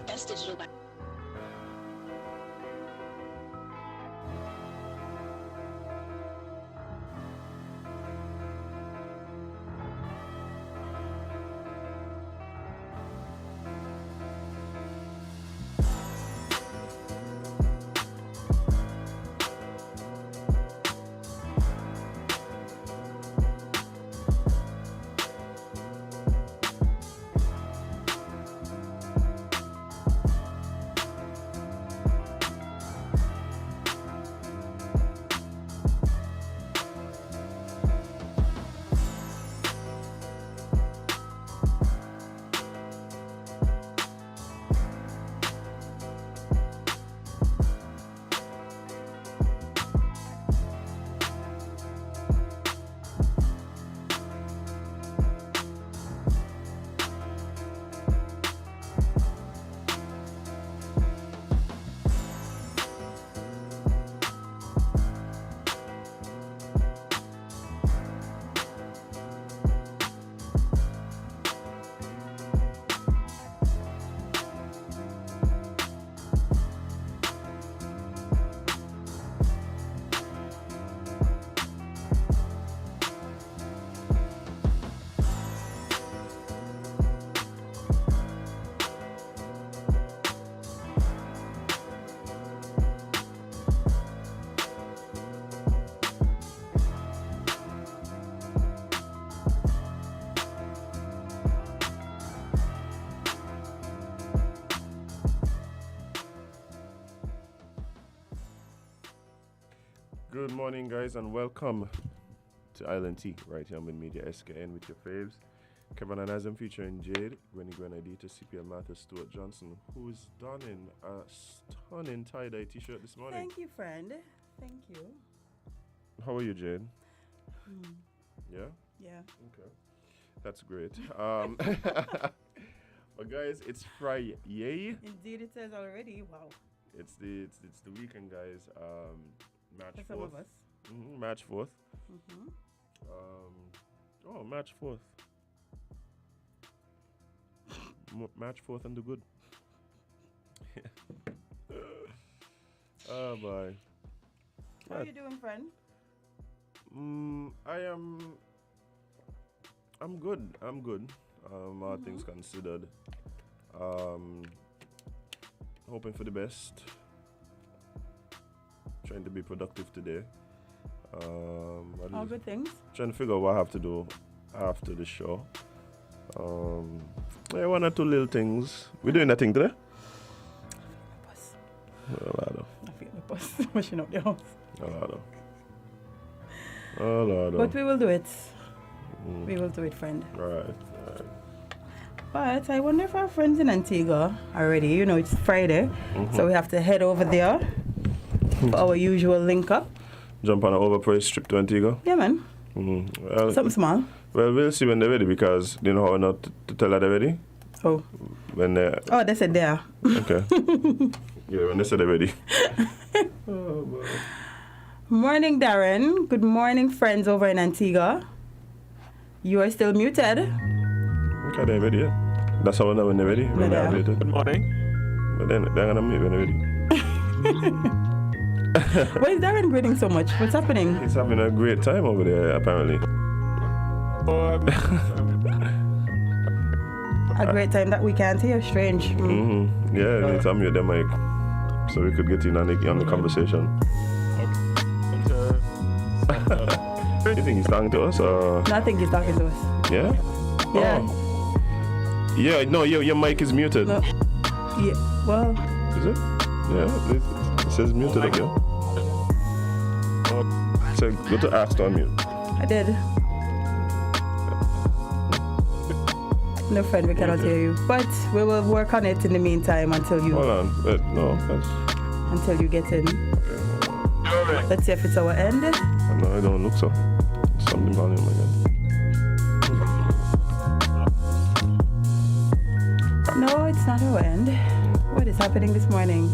Best digital. Good morning, guys, and welcome to Island Tea, right here on Media SKN with your faves. Kevin and Azam featuring Jade, Gwenny Grenadita, CPL Martha, Stuart Johnson, who is donning a stunning tie-dye t-shirt this morning. Thank you, friend. Thank you. How are you, Jade? Yeah? Yeah. Okay. That's great. But guys, it's Friday. Indeed, it says already. Wow. It's the weekend, guys. March 4th. For some of us. March 4th. Mm-hmm. March 4th. March 4th and the good. Oh boy. How are you doing, friend? I'm good. All things considered. Hoping for the best. Trying to be productive today. All good things. Trying to figure out what I have to do after the show. One or two little things. We're doing nothing today? I feel the bus pushing up the house. Oh, Lord. But we will do it. We will do it, friend. Right. But I wonder if our friends in Antigua are ready. You know, it's Friday, so we have to head over there for our usual link up. Jump on an overpriced trip to Antigua? Yeah, man. Well, something small. Well, we'll see when they're ready, because you know how not to tell her they're ready? Oh. When they... Oh, they said they are. Okay. Yeah, when they said they're ready. Oh, boy. Morning, Darren. Good morning, friends over in Antigua. You are still muted. Okay, they're ready, yeah. That's how I know when they're ready. When they're muted. Good morning. But then they're going to mute when they're ready. Why is Darren grinning so much? What's happening? He's having a great time over there, apparently. A great time that we can't hear. Strange. Yeah, I need to unmute the mic so we could get in on the conversation. Do you think he's talking to us? Or? No, I think he's talking to us. Yeah? Yeah. Oh. Yeah, no, your mic is muted. No. Yeah, well. Is it? Yeah, it says muted again. So go to ask to unmute. I did. No, friend, we cannot hear you. But we will work on it in the meantime until you... Hold on. No, until you get in. Okay. Let's see if it's our end. No, it don't look so. Something volume again. No, it's not our end. What is happening this morning?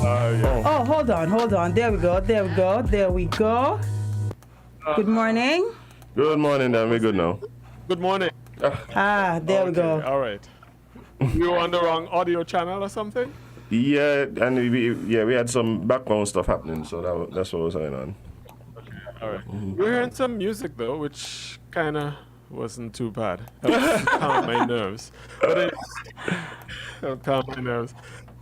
Yeah. Oh, hold on. There we go. Good morning. Good morning, Dan. We're good now. Good morning. There we go. All right. You were on the wrong audio channel or something? Yeah, and we had some background stuff happening, so that's what was going on. All right. We're hearing some music though, which kind of wasn't too bad. Helps calm my nerves. But help calm my nerves.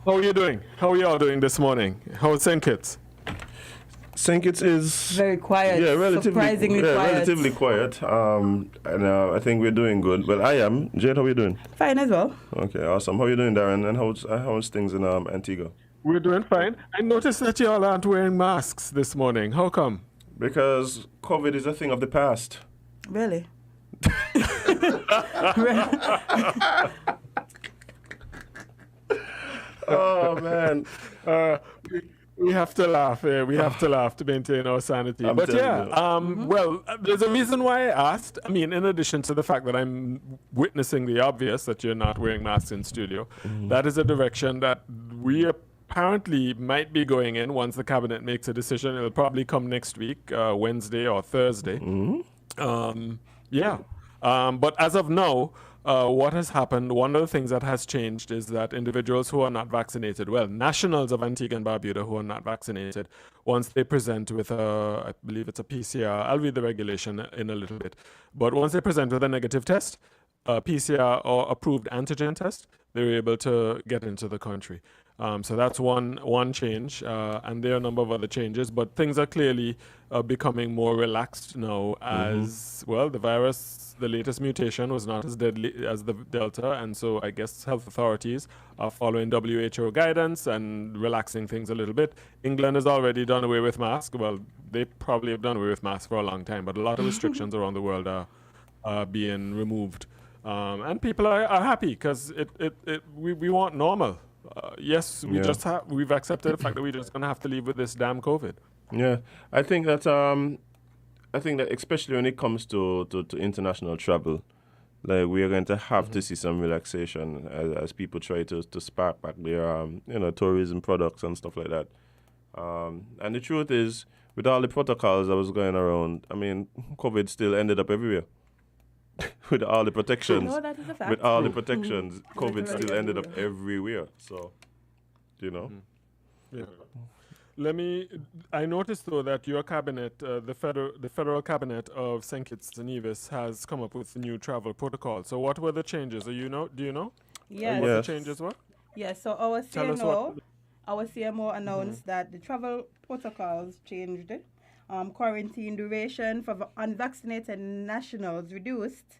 How are you doing? How are you all doing this morning? How's St. Kitts? St. Kitts is Very quiet. Yeah, Surprisingly quiet. relatively quiet. And I think we're doing good. Well, I am. Jade, how are you doing? Fine as well. Okay, awesome. How are you doing, Darren? And how's things in Antigua? We're doing fine. I noticed that you all aren't wearing masks this morning. How come? Because COVID is a thing of the past. Really? Oh man. We have to laugh. Yeah, we have to laugh to maintain our sanity. But yeah, well, there's a reason why I asked. I mean, in addition to the fact that I'm witnessing the obvious that you're not wearing masks in studio, that is a direction that we apparently might be going in once the cabinet makes a decision. It'll probably come next week, Wednesday or Thursday. But as of now, what has happened, one of the things that has changed is that individuals who are not vaccinated, well, nationals of Antigua and Barbuda who are not vaccinated, once they present with I believe it's a PCR, I'll read the regulation in a little bit, but once they present with a negative test, PCR or approved antigen test, they're able to get into the country. So that's one change, and there are a number of other changes, but things are clearly becoming more relaxed now as, well, the virus, the latest mutation was not as deadly as the Delta, and so I guess health authorities are following WHO guidance and relaxing things a little bit. England has already done away with masks. Well, they probably have done away with masks for a long time, but a lot of restrictions around the world are being removed. And people are happy because we want normal. Yes, we've accepted the fact that we're just going to have to live with this damn COVID. Yeah, I think that especially when it comes to international travel, like we are going to have to see some relaxation as people try to spark back their tourism products and stuff like that. And the truth is, with all the protocols that was going around, I mean, COVID still ended up everywhere. With all the protections, No, that is a fact. with all the protections, COVID still ended up everywhere. So, Yeah. I noticed though that your cabinet, the federal cabinet of St. Kitts and Nevis, has come up with a new travel protocol. So what were the changes? Do you know? Yes. What the changes were? Yes, so our Tell us what. CMO announced that the travel protocols changed. Quarantine duration for unvaccinated nationals reduced.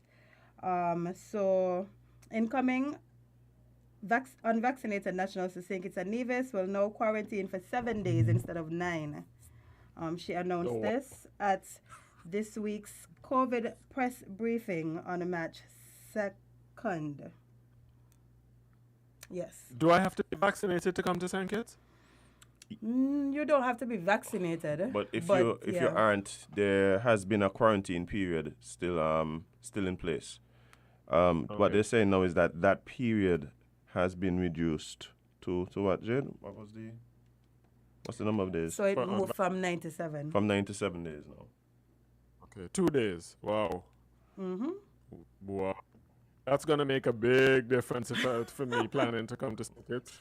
So incoming unvaccinated nationals to St. Kitts and Nevis will now quarantine for 7 days instead of 9. She announced this at this week's COVID press briefing on March 2nd. Yes. Do I have to be vaccinated to come to St. Kitts? You don't have to be vaccinated. but if you aren't, there has been a quarantine period still in place. What they're saying now is that period has been reduced to what, Jade? What's the number of days? So it moved from 9 to 7. From 9 to 7 days now. Okay, 2 days. Wow. Wow. That's going to make a big difference for me planning to come to St. Kitts.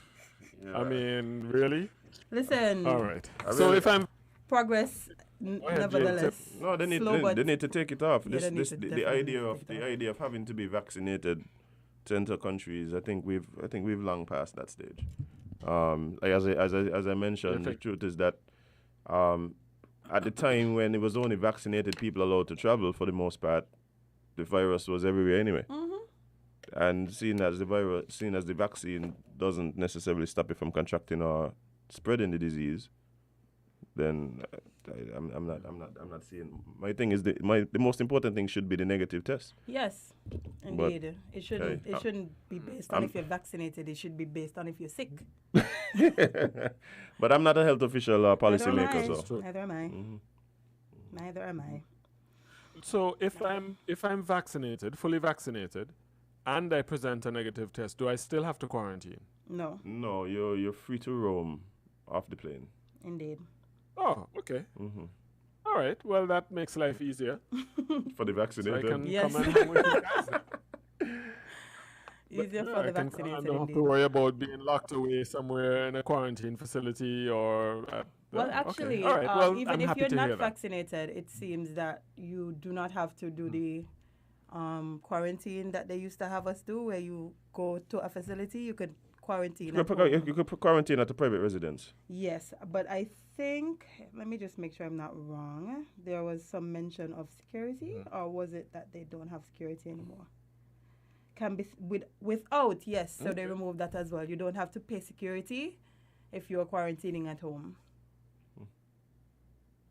Yeah. I mean, really? Listen. All right. So if I'm... Progress, nevertheless. No, they need to take it off. Yeah, The idea of having to be vaccinated to enter countries, I think we've long passed that stage. Like as I mentioned, the truth is that at the time when it was only vaccinated people allowed to travel, for the most part, the virus was everywhere anyway. And seeing as the vaccine doesn't necessarily stop you from contracting or spreading the disease, then I'm not seeing. My thing is the most important thing should be the negative test. Yes, indeed. It shouldn't be based on if you're vaccinated. It should be based on if you're sick. But I'm not a health official or policymaker, so neither am I. Neither am I. So if I'm vaccinated, fully vaccinated, and I present a negative test, do I still have to quarantine? No. No, you're free to roam off the plane. Indeed. Oh, okay. All right. Well, that makes life easier. For the vaccinated. So I can Yes. come and hang with you guys then. easier Yeah, for I the can. I vaccinated don't have to indeed. worry about being locked away somewhere in a quarantine facility or. Well, Okay. All actually, right. Well, even I'm if happy you're to not hear that. vaccinated, it seems that you do not have to do the quarantine that they used to have us do, where you go to a facility, you could quarantine at home. You could put quarantine at a private residence. Yes, but I think, let me just make sure I'm not wrong. There was some mention of security, or was it that they don't have security anymore? Can be without, yes. So they removed that as well. You don't have to pay security if you're quarantining at home.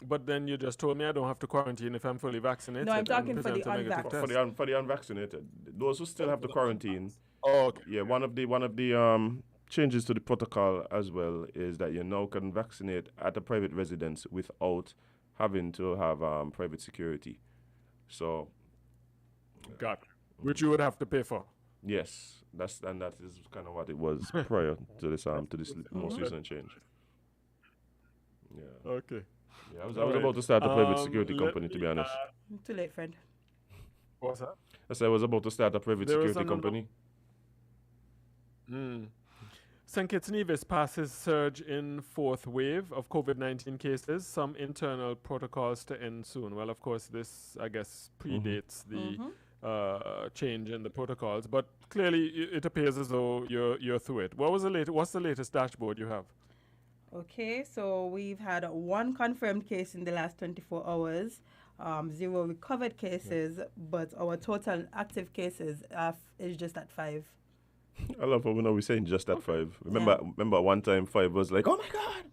But then you just told me I don't have to quarantine if I'm fully vaccinated. No, I'm and talking for the present a negative For test. the unvaccinated, those who still have to quarantine. Oh, okay. Yeah, one of the changes to the protocol as well is that you now can vaccinate at a private residence without having to have private security. So, Got it. Which you would have to pay for. yes, that is kind of what it was prior to this most recent change. Yeah. Okay. Yeah, I was All right. about to start a private Um, security let company, to me be honest. Too late, friend. What's that? I said I was about to start a private There was security another- company. St. Kitts Nevis passes surge in fourth wave of COVID-19 cases. Some internal protocols to end soon. Well, of course, this, I guess, predates the change in the protocols, but clearly it appears as though you're through it. What's the latest dashboard you have? Okay, so we've had one confirmed case in the last 24 hours, 0 recovered cases, but our total active cases is just at 5. I love how we're saying just at 5. Remember one time 5 was like, oh my God.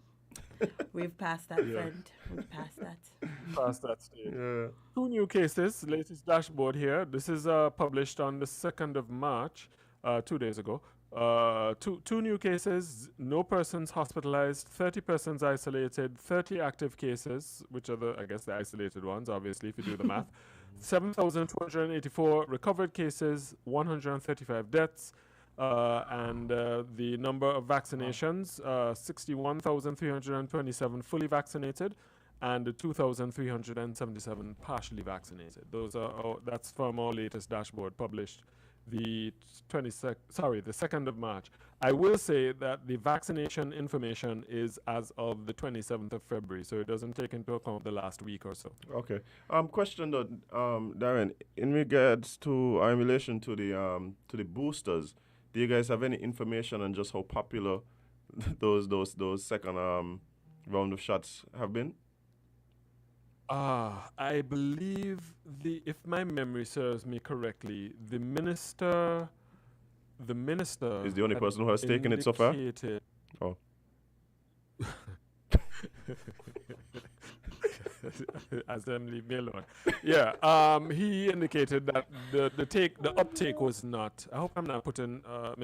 We've passed that, friend. We've passed that. Past that stage. Yeah. 2 new cases, latest dashboard here. This is published on the 2nd of March, 2 days ago. Two new cases, no persons hospitalized, 30 persons isolated, 30 active cases, which are the isolated ones, obviously, if you do the math. 7,284 recovered cases, 135 deaths, and the number of vaccinations, 61,327 fully vaccinated, and 2,377 partially vaccinated. That's from our latest dashboard published the 2nd of March. I will say that the vaccination information is as of the 27th of February, so it doesn't take into account the last week or so. Okay. Question though, Darren, in regards to in relation to the boosters, do you guys have any information on just how popular those second round of shots have been? I believe if my memory serves me correctly, the minister Is the only person who has taken it so far? Oh. As them leave me alone. Yeah. He indicated that the uptake was not. I hope I'm not putting Sir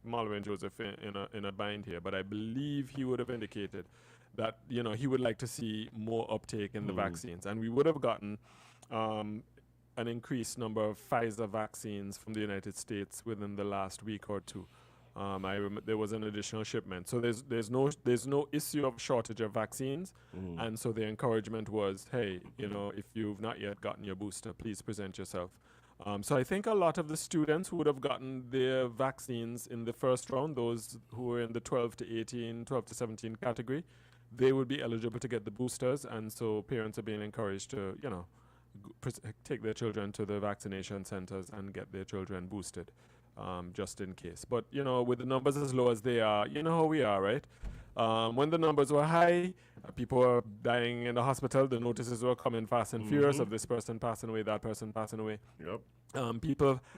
Malwin Joseph in a bind here, but I believe he would have indicated that he would like to see more uptake in the vaccines, and we would have gotten an increased number of Pfizer vaccines from the United States within the last week or two. There was an additional shipment, so there's no issue of shortage of vaccines, and so the encouragement was, hey, if you've not yet gotten your booster, please present yourself. So I think a lot of the students who would have gotten their vaccines in the first round, those who were in the 12 to 17 category, they would be eligible to get the boosters, and so parents are being encouraged to, take their children to the vaccination centers and get their children boosted, just in case. But, with the numbers as low as they are, you know how we are, right? When the numbers were high, people were dying in the hospital, the notices were coming fast and furious of this person passing away, that person passing away. Yep.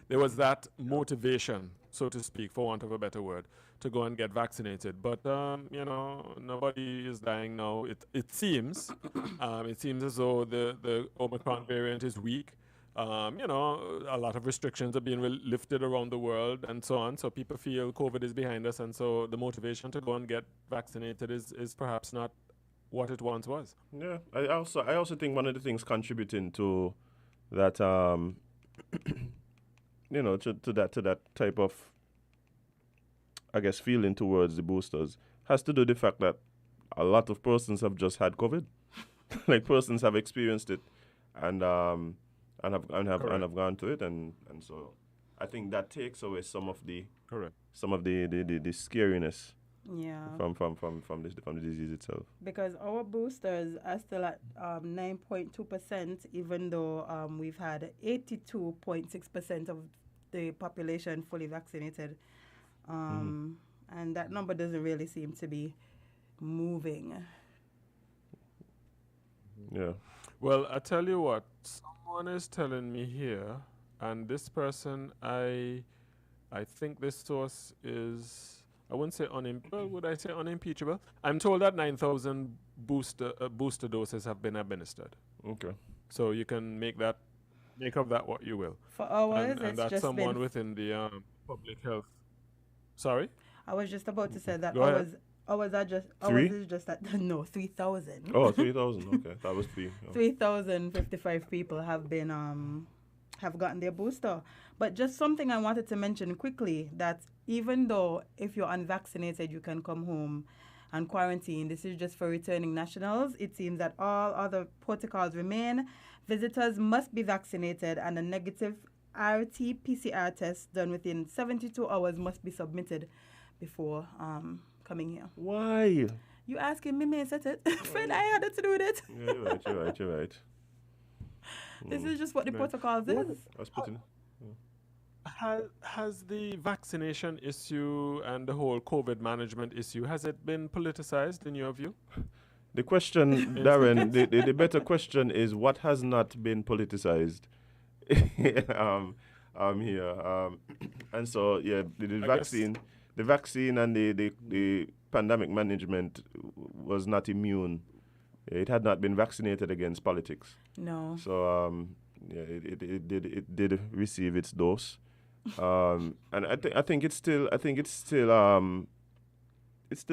There was that motivation, so to speak, for want of a better word, to go and get vaccinated. But, nobody is dying now. It seems as though the Omicron variant is weak. A lot of restrictions are being lifted around the world and so on. So people feel COVID is behind us. And so the motivation to go and get vaccinated is perhaps not what it once was. Yeah. I also think one of the things contributing to that, to that type of, I guess, feeling towards the boosters has to do with the fact that a lot of persons have just had COVID. Like persons have experienced it and have gone to it and so I think that takes away some of the Correct. the scariness Yeah. from the disease itself. Because our boosters are still at 9.2%, even though we've had 82.6% of the population fully vaccinated. And that number doesn't really seem to be moving. Yeah. Well, I tell you what, someone is telling me here, and this person, I think this source is, I wouldn't say would I say unimpeachable? I'm told that 9,000 booster doses have been administered. Okay. So you can make of that what you will. For ours, And it's that's just someone been. within the public health. Sorry? I was just about to say that Go ahead. ours Three? is just at no 3,000. Oh, 3,000. Okay, that was 3. Oh. 3,055 people have been have gotten their booster. But just something I wanted to mention quickly, that even though if you're unvaccinated you can come home and quarantine, this is just for returning nationals. It seems that all other protocols remain. Visitors must be vaccinated, and a negative RT-PCR test done within 72 hours must be submitted before coming here. Why? You asking me, said it. Friend, I had to do with it. Yeah, you're right. This is just what the protocols What- is. I was putting. Has the vaccination issue and the whole COVID management issue, has it been politicized in your view? The question, Darren, the better question is what has not been politicized here. And so, yeah, the I vaccine and the pandemic management was not immune. It had not been vaccinated against politics. No. So, yeah, it did receive its dose. And I think it's still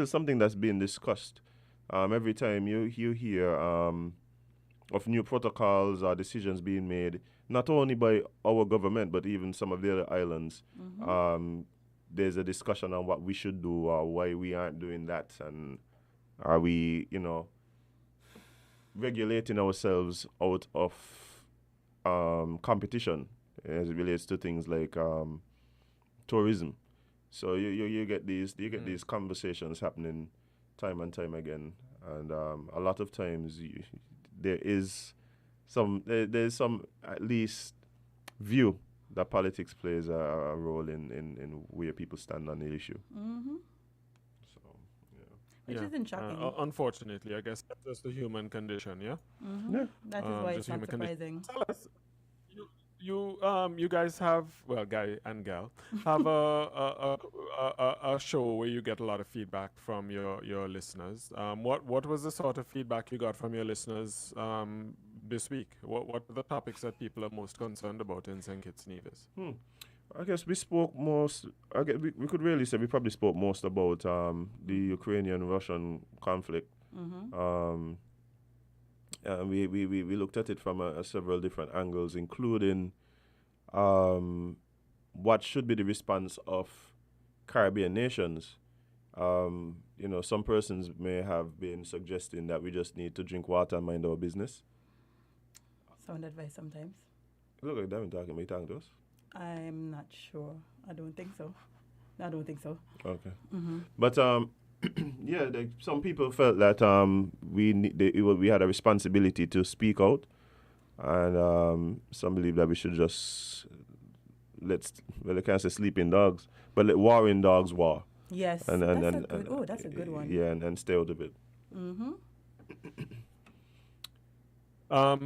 something that's being discussed. Every time you hear of new protocols or decisions being made, not only by our government but even some of the other islands, there's a discussion on what we should do or why we aren't doing that, and are we, regulating ourselves out of competition as it relates to things like tourism. So you get these conversations happening time and time again, and a lot of times there's some at least view that politics plays a role in where people stand on the issue. So Which isn't shocking. Unfortunately, I guess that's just the human condition, yeah? yeah. That is why it's just not human condition. surprising. Tell us, you guys have, well, guy and gal, have a show where you get a lot of feedback from your listeners. What was the sort of feedback you got from your listeners this week? What are the topics that people are most concerned about in St. Kitts Nevis? I guess we spoke most. I guess we could really say we probably spoke most about the Ukrainian-Russian conflict. We looked at it from several different angles, including what should be the response of Caribbean nations. Some persons may have been suggesting that we just need to drink water and mind our business. Sound advice sometimes. Look like them talking to us. I'm not sure. I don't think so. I don't think so. Okay. But yeah, some people felt that we had a responsibility to speak out, and some believe that we should just I can't say sleeping dogs, but let warring dogs war. Yes. That's a good one. Yeah, and stay out of it.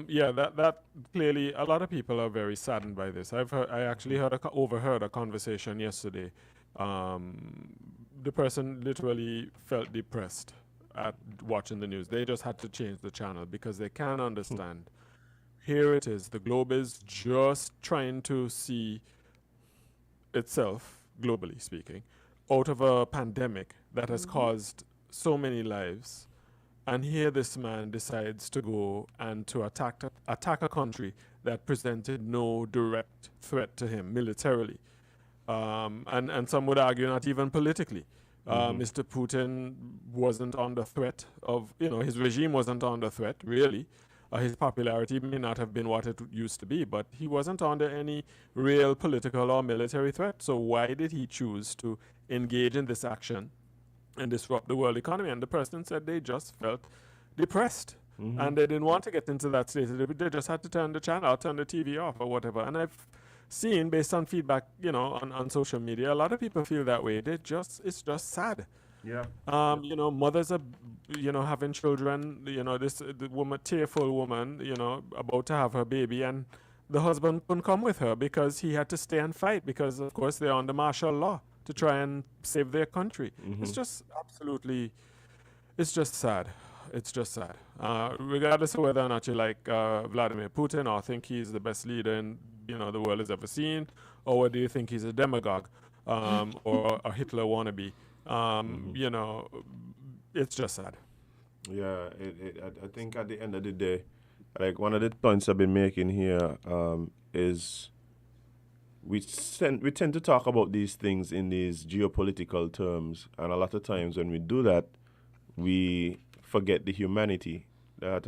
Yeah, that clearly a lot of people are very saddened by this. I actually overheard a conversation yesterday. The person literally felt depressed at watching the news. They just had to change the channel because they can't understand. Here it is. The globe is just trying to see itself, globally speaking, out of a pandemic that has caused so many lives. And here this man decides to go and to attack a country that presented no direct threat to him militarily. And some would argue not even politically. Mr. Putin wasn't under threat of, his regime wasn't under threat, really. His popularity may not have been what it used to be, but he wasn't under any real political or military threat. So why did he choose to engage in this action and disrupt the world economy? And the person said they just felt depressed. And they didn't want to get into that state. They just had to turn the channel, or turn the TV off, or whatever. And I've seen, based on feedback, on social media, a lot of people feel that way. It's just sad. Yeah. Mothers are, having children. The woman, tearful woman, about to have her baby, and the husband couldn't come with her because he had to stay and fight because, of course, they're under martial law to try and save their country. It's just it's just sad. It's just sad. Regardless of whether or not you like Vladimir Putin or think he's the best leader in the world has ever seen, or whether you think he's a demagogue or a Hitler wannabe, it's just sad. Yeah, I think at the end of the day, like one of the points I've been making here is we tend to talk about these things in these geopolitical terms, and a lot of times when we do that, we forget the humanity that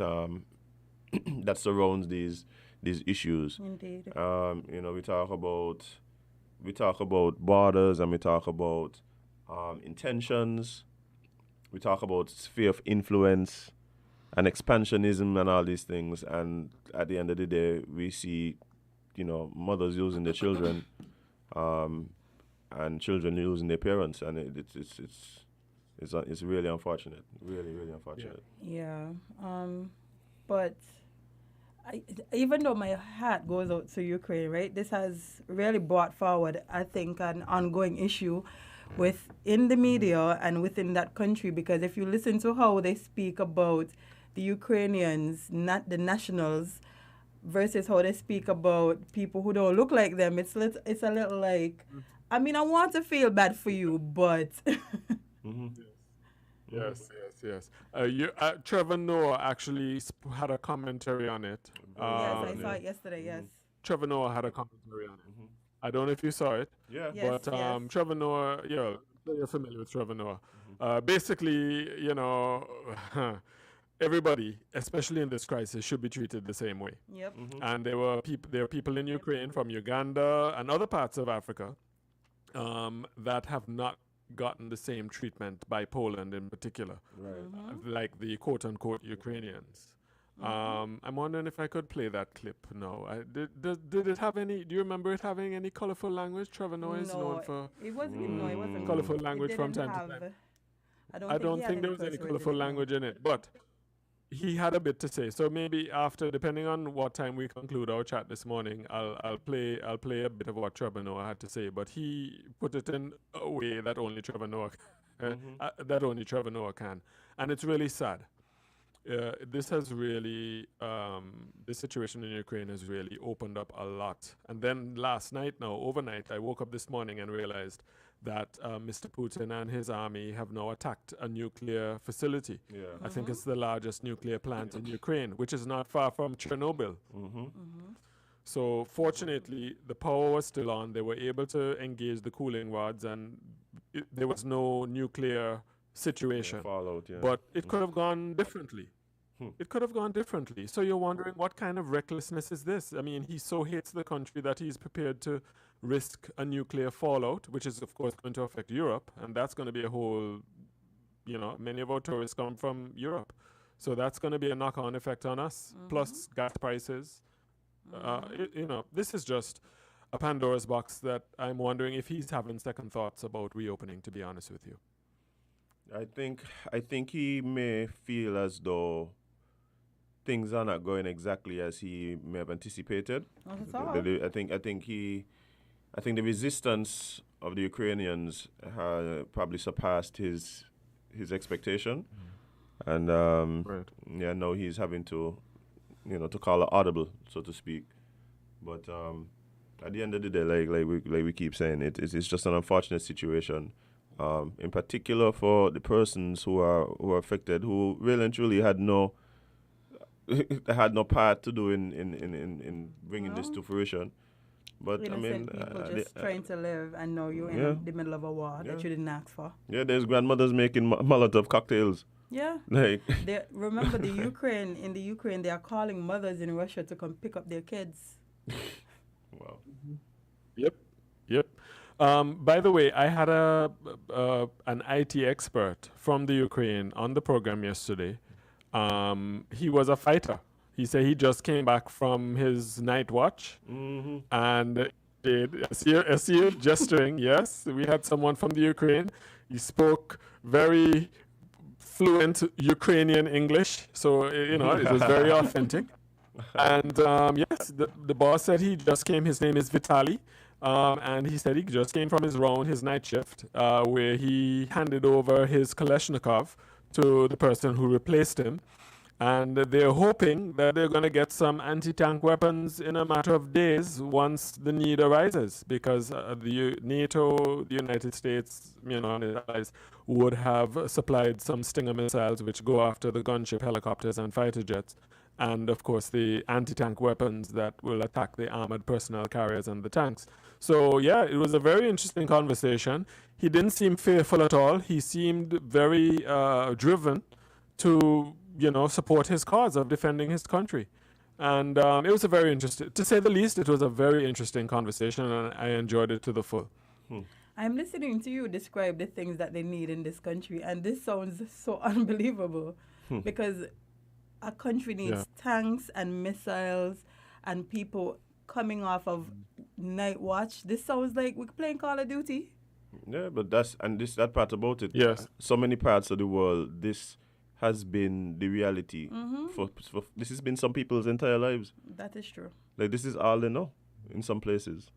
that surrounds these issues. Indeed. We talk about borders, and we talk about intentions. We talk about sphere of influence and expansionism and all these things. And at the end of the day, we see, mothers using their children, and children losing their parents, and it's really unfortunate. Really, really unfortunate. Yeah. But even though my heart goes out to Ukraine, right? This has really brought forward, I think, an ongoing issue within the media and within that country, because if you listen to how they speak about the Ukrainians, not the nationals, versus how they speak about people who don't look like them, it's a little like, I mean, I want to feel bad for you, but... Yes. Trevor Noah actually had a commentary on it. Yes, I saw it yesterday, yes. Trevor Noah had a commentary on it. I don't know if you saw it. Yeah. Yes, But yes. Trevor Noah, you're familiar with Trevor Noah. Basically, everybody, especially in this crisis, should be treated the same way. Yep. And there are people in Ukraine, from Uganda and other parts of Africa, that have not gotten the same treatment by Poland in particular, Right. like the quote-unquote Ukrainians. I'm wondering if I could play that clip now. Did it have any, do you remember it having any colorful language? Trevor Noah is known for it wasn't colorful it language from didn't time to have- time. I I don't think there was any colorful language in it, but he had a bit to say. So maybe after, depending on what time we conclude our chat this morning, I'll play a bit of what Trevor Noah had to say. But he put it in a way that only Trevor Noah can, and it's really sad. This has really, this situation in Ukraine has really opened up a lot. And then overnight, I woke up this morning and realized that Mr. Putin and his army have now attacked a nuclear facility. Yeah. I think it's the largest nuclear plant in Ukraine, which is not far from Chernobyl. So fortunately, the power was still on. They were able to engage the cooling rods, and there was no nuclear situation. Fallout, yeah. But it could have gone differently. It could have gone differently. So you're wondering, what kind of recklessness is this? I mean, he so hates the country that he's prepared to risk a nuclear fallout, which is, of course, going to affect Europe. And that's going to be a whole, many of our tourists come from Europe. So that's going to be a knock-on effect on us, plus gas prices. This is just a Pandora's box that I'm wondering if he's having second thoughts about reopening, to be honest with you. I think he may feel as though things are not going exactly as he may have anticipated. Not at all. I think the resistance of the Ukrainians probably surpassed his expectation, and now he's having to, to call it audible, so to speak. But at the end of the day, like we keep saying, it's just an unfortunate situation. In particular for the persons who are affected, who really and truly had no part to do in bringing this to fruition. But Innocent people just trying to live, and know you're in the middle of a war that you didn't ask for. Yeah, there's grandmothers making Molotov cocktails Yeah. Like, Remember the Ukraine, in the Ukraine, they are calling mothers in Russia to come pick up their kids. wow. Yep. Yep. By the way, I had an IT expert from the Ukraine on the program yesterday. He was a fighter. He said he just came back from his night watch Mm-hmm. and did. I see you gesturing. Yes, we had someone from the Ukraine. He spoke very fluent Ukrainian English, so it was very authentic. And yes, the boss said he just came. His name is Vitali. And he said he just came from his round, his night shift, where he handed over his Kalashnikov to the person who replaced him. And they're hoping that they're going to get some anti-tank weapons in a matter of days once the need arises, because NATO, the United States, and its allies would have supplied some Stinger missiles which go after the gunship helicopters and fighter jets, and of course the anti-tank weapons that will attack the armored personnel carriers and the tanks. So yeah, it was a very interesting conversation. He didn't seem fearful at all. He seemed very driven to support his cause of defending his country. And it was a very interesting, to say the least, it was a very interesting conversation, and I enjoyed it to the full. I'm listening to you describe the things that they need in this country, and this sounds so unbelievable because a country needs tanks and missiles and people coming off of night watch. This sounds like we're playing Call of Duty. Yeah, but that part about it. Yes. So many parts of the world, this has been the reality. For this has been some people's entire lives. That is true. Like, this is all they know in some places,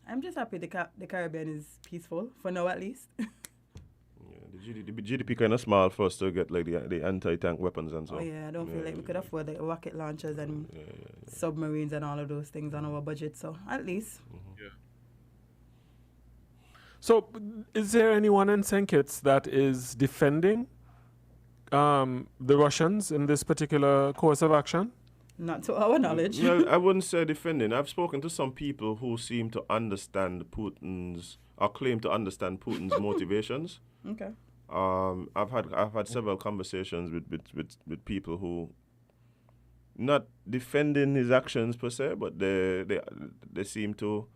I'm just happy the Caribbean is peaceful, for now at least. The GDP kind of small for us to get like the anti-tank weapons and so. Oh yeah, I don't feel like we could afford the rocket launchers and submarines and all of those things on our budget. So at least. Yeah. So, is there anyone in St. Kitts that is defending the Russians in this particular course of action? Not to our knowledge. Well, I wouldn't say defending. I've spoken to some people who seem to understand Putin's, or claim to understand Putin's motivations. Okay. I've had several conversations with people who, not defending his actions per se, but they seem to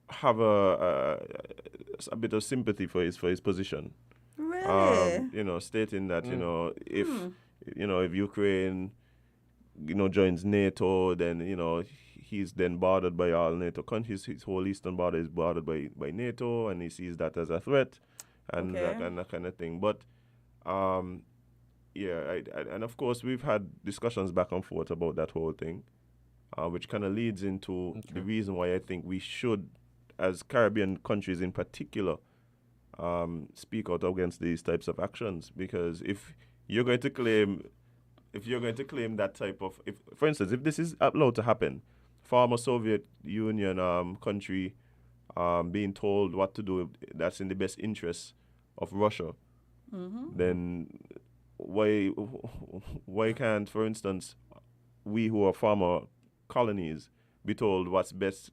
have a bit of sympathy for his position. Really? Stating that if Ukraine joins NATO, then he's then bordered by all NATO countries. His whole eastern border is bordered by NATO, and he sees that as a threat, and that kind of thing. But and of course we've had discussions back and forth about that whole thing, which kind of leads into the reason why I think we should, as Caribbean countries in particular, speak out against these types of actions. Because if you're going to claim that type of, for instance, if this is allowed to happen, former Soviet Union country being told what to do, that's in the best interest of Russia, then why can't, for instance, we who are former colonies be told what's best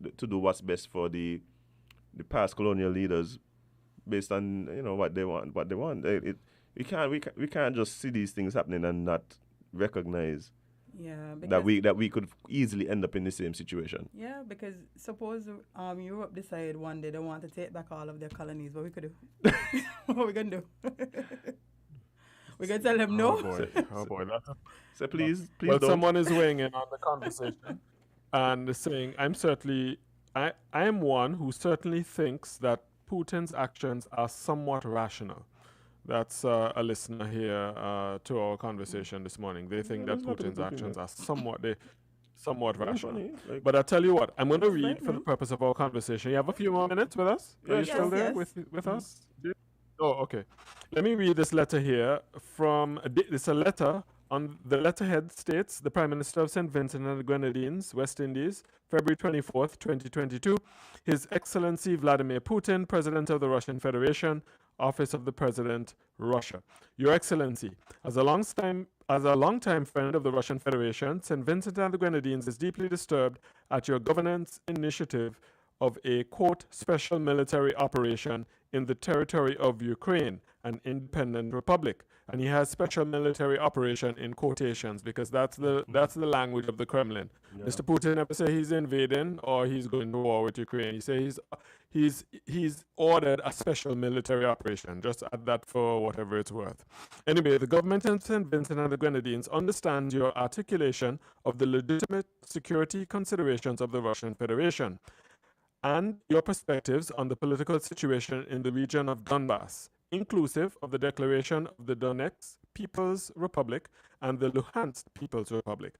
for the past colonial leaders based on what they want? We can't just see these things happening and not recognize that we could easily end up in the same situation. Yeah, because suppose Europe decide one day they want to take back all of their colonies, what we could do? What we gonna do? We gonna tell them no? Oh boy. So please well, don't. someone is weighing in on the conversation and saying, I am one who certainly thinks that Putin's actions are somewhat rational. That's a listener here to our conversation this morning. They think that Putin's actions are somewhat rational. But I tell you what, I'm going to read for the purpose of our conversation. You have a few more minutes with us? Are you still there with us? Oh, okay. Let me read this letter here it's a letter. On the letterhead states, the Prime Minister of St. Vincent and the Grenadines, West Indies, February 24th, 2022, His Excellency Vladimir Putin, President of the Russian Federation, Office of the President, Russia. Your Excellency, as a longtime friend of the Russian Federation, St. Vincent and the Grenadines is deeply disturbed at your governance initiative of a, quote, special military operation in the territory of Ukraine, an independent republic. And he has special military operation in quotations because that's the language of the Kremlin. Yeah. Mr. Putin never say he's invading or he's going to war with Ukraine. He says he's ordered a special military operation. Just add that for whatever it's worth. Anyway, the government in St. Vincent and the Grenadines understands your articulation of the legitimate security considerations of the Russian Federation and your perspectives on the political situation in the region of Donbass, inclusive of the declaration of the Donetsk People's Republic and the Luhansk People's Republic.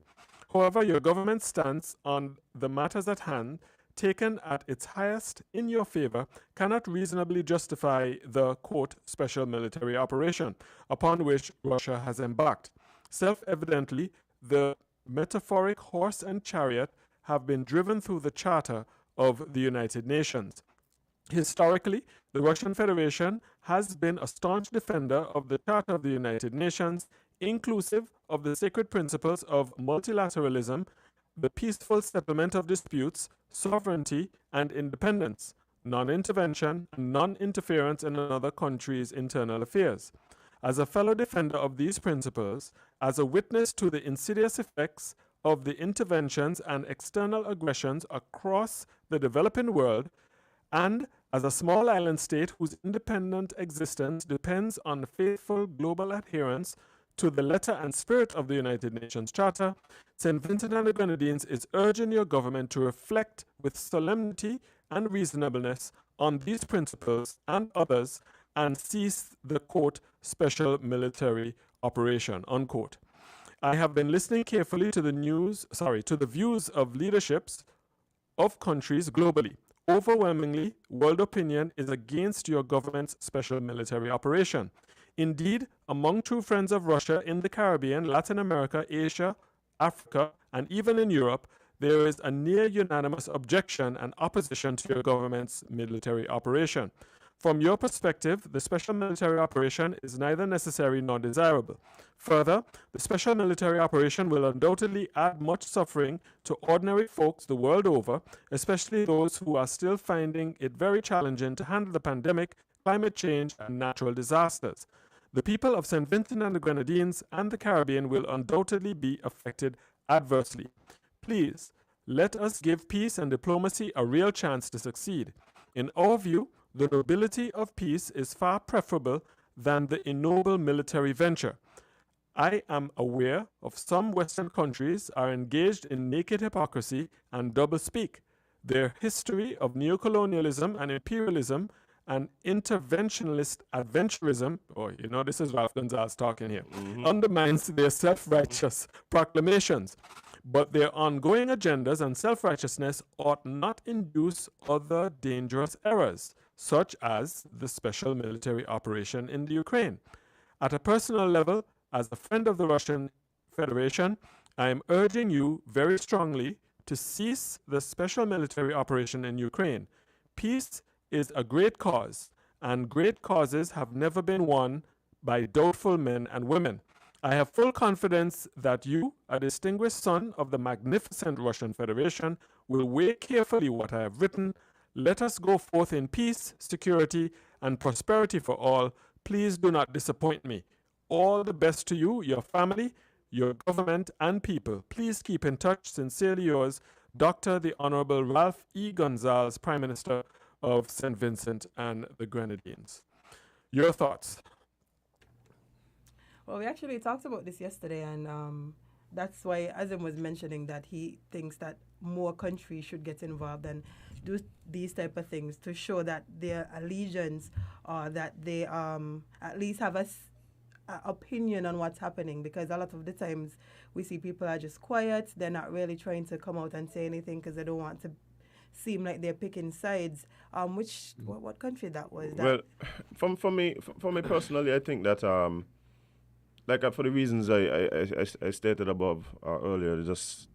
However, your government's stance on the matters at hand, taken at its highest in your favor, cannot reasonably justify the, quote, special military operation upon which Russia has embarked. Self-evidently, the metaphoric horse and chariot have been driven through the Charter of the United Nations. Historically, the Russian Federation has been a staunch defender of the Charter of the United Nations, inclusive of the sacred principles of multilateralism, the peaceful settlement of disputes, sovereignty and independence, non-intervention, and non-interference in another country's internal affairs. As a fellow defender of these principles, as a witness to the insidious effects of the interventions and external aggressions across the developing world, and as a small island state whose independent existence depends on faithful global adherence to the letter and spirit of the United Nations Charter, St. Vincent and the Grenadines is urging your government to reflect with solemnity and reasonableness on these principles and others and cease the, quote, special military operation, unquote. I have been listening carefully to the views of leaderships of countries globally. Overwhelmingly, world opinion is against your government's special military operation. Indeed, among true friends of Russia in the Caribbean, Latin America, Asia, Africa, and even in Europe, there is a near unanimous objection and opposition to your government's military operation. From your perspective, the special military operation is neither necessary nor desirable. Further, the special military operation will undoubtedly add much suffering to ordinary folks the world over, especially those who are still finding it very challenging to handle the pandemic, climate change, and natural disasters. The people of St. Vincent and the Grenadines and the Caribbean will undoubtedly be affected adversely. Please, let us give peace and diplomacy a real chance to succeed. In our view, the nobility of peace is far preferable than the ignoble military venture. I am aware of some Western countries are engaged in naked hypocrisy and doublespeak. Their history of neocolonialism and imperialism and interventionist adventurism, this is Ralph Gonzalez talking here, undermines their self-righteous proclamations. But their ongoing agendas and self-righteousness ought not induce other dangerous errors, such as the special military operation in the Ukraine. At a personal level, as a friend of the Russian Federation, I am urging you very strongly to cease the special military operation in Ukraine. Peace is a great cause, and great causes have never been won by doubtful men and women. I have full confidence that you, a distinguished son of the magnificent Russian Federation, will weigh carefully what I have written. Let us go forth in peace, security, and prosperity for all. Please do not disappoint me. All the best to you, your family, your government, and people. Please keep in touch. Sincerely yours, Dr. the Honorable Ralph E. Gonzalez, Prime Minister of St. Vincent and the Grenadines. Your thoughts? Well, we actually talked about this yesterday, and that's why Azim was mentioning that he thinks that more countries should get involved and do these type of things to show that their allegiance or that they at least have a opinion on what's happening, because a lot of the times we see people are just quiet. They're not really trying to come out and say anything because they don't want to seem like they're picking sides. What country that was? Well, for me personally, I think that for the reasons I stated above earlier, just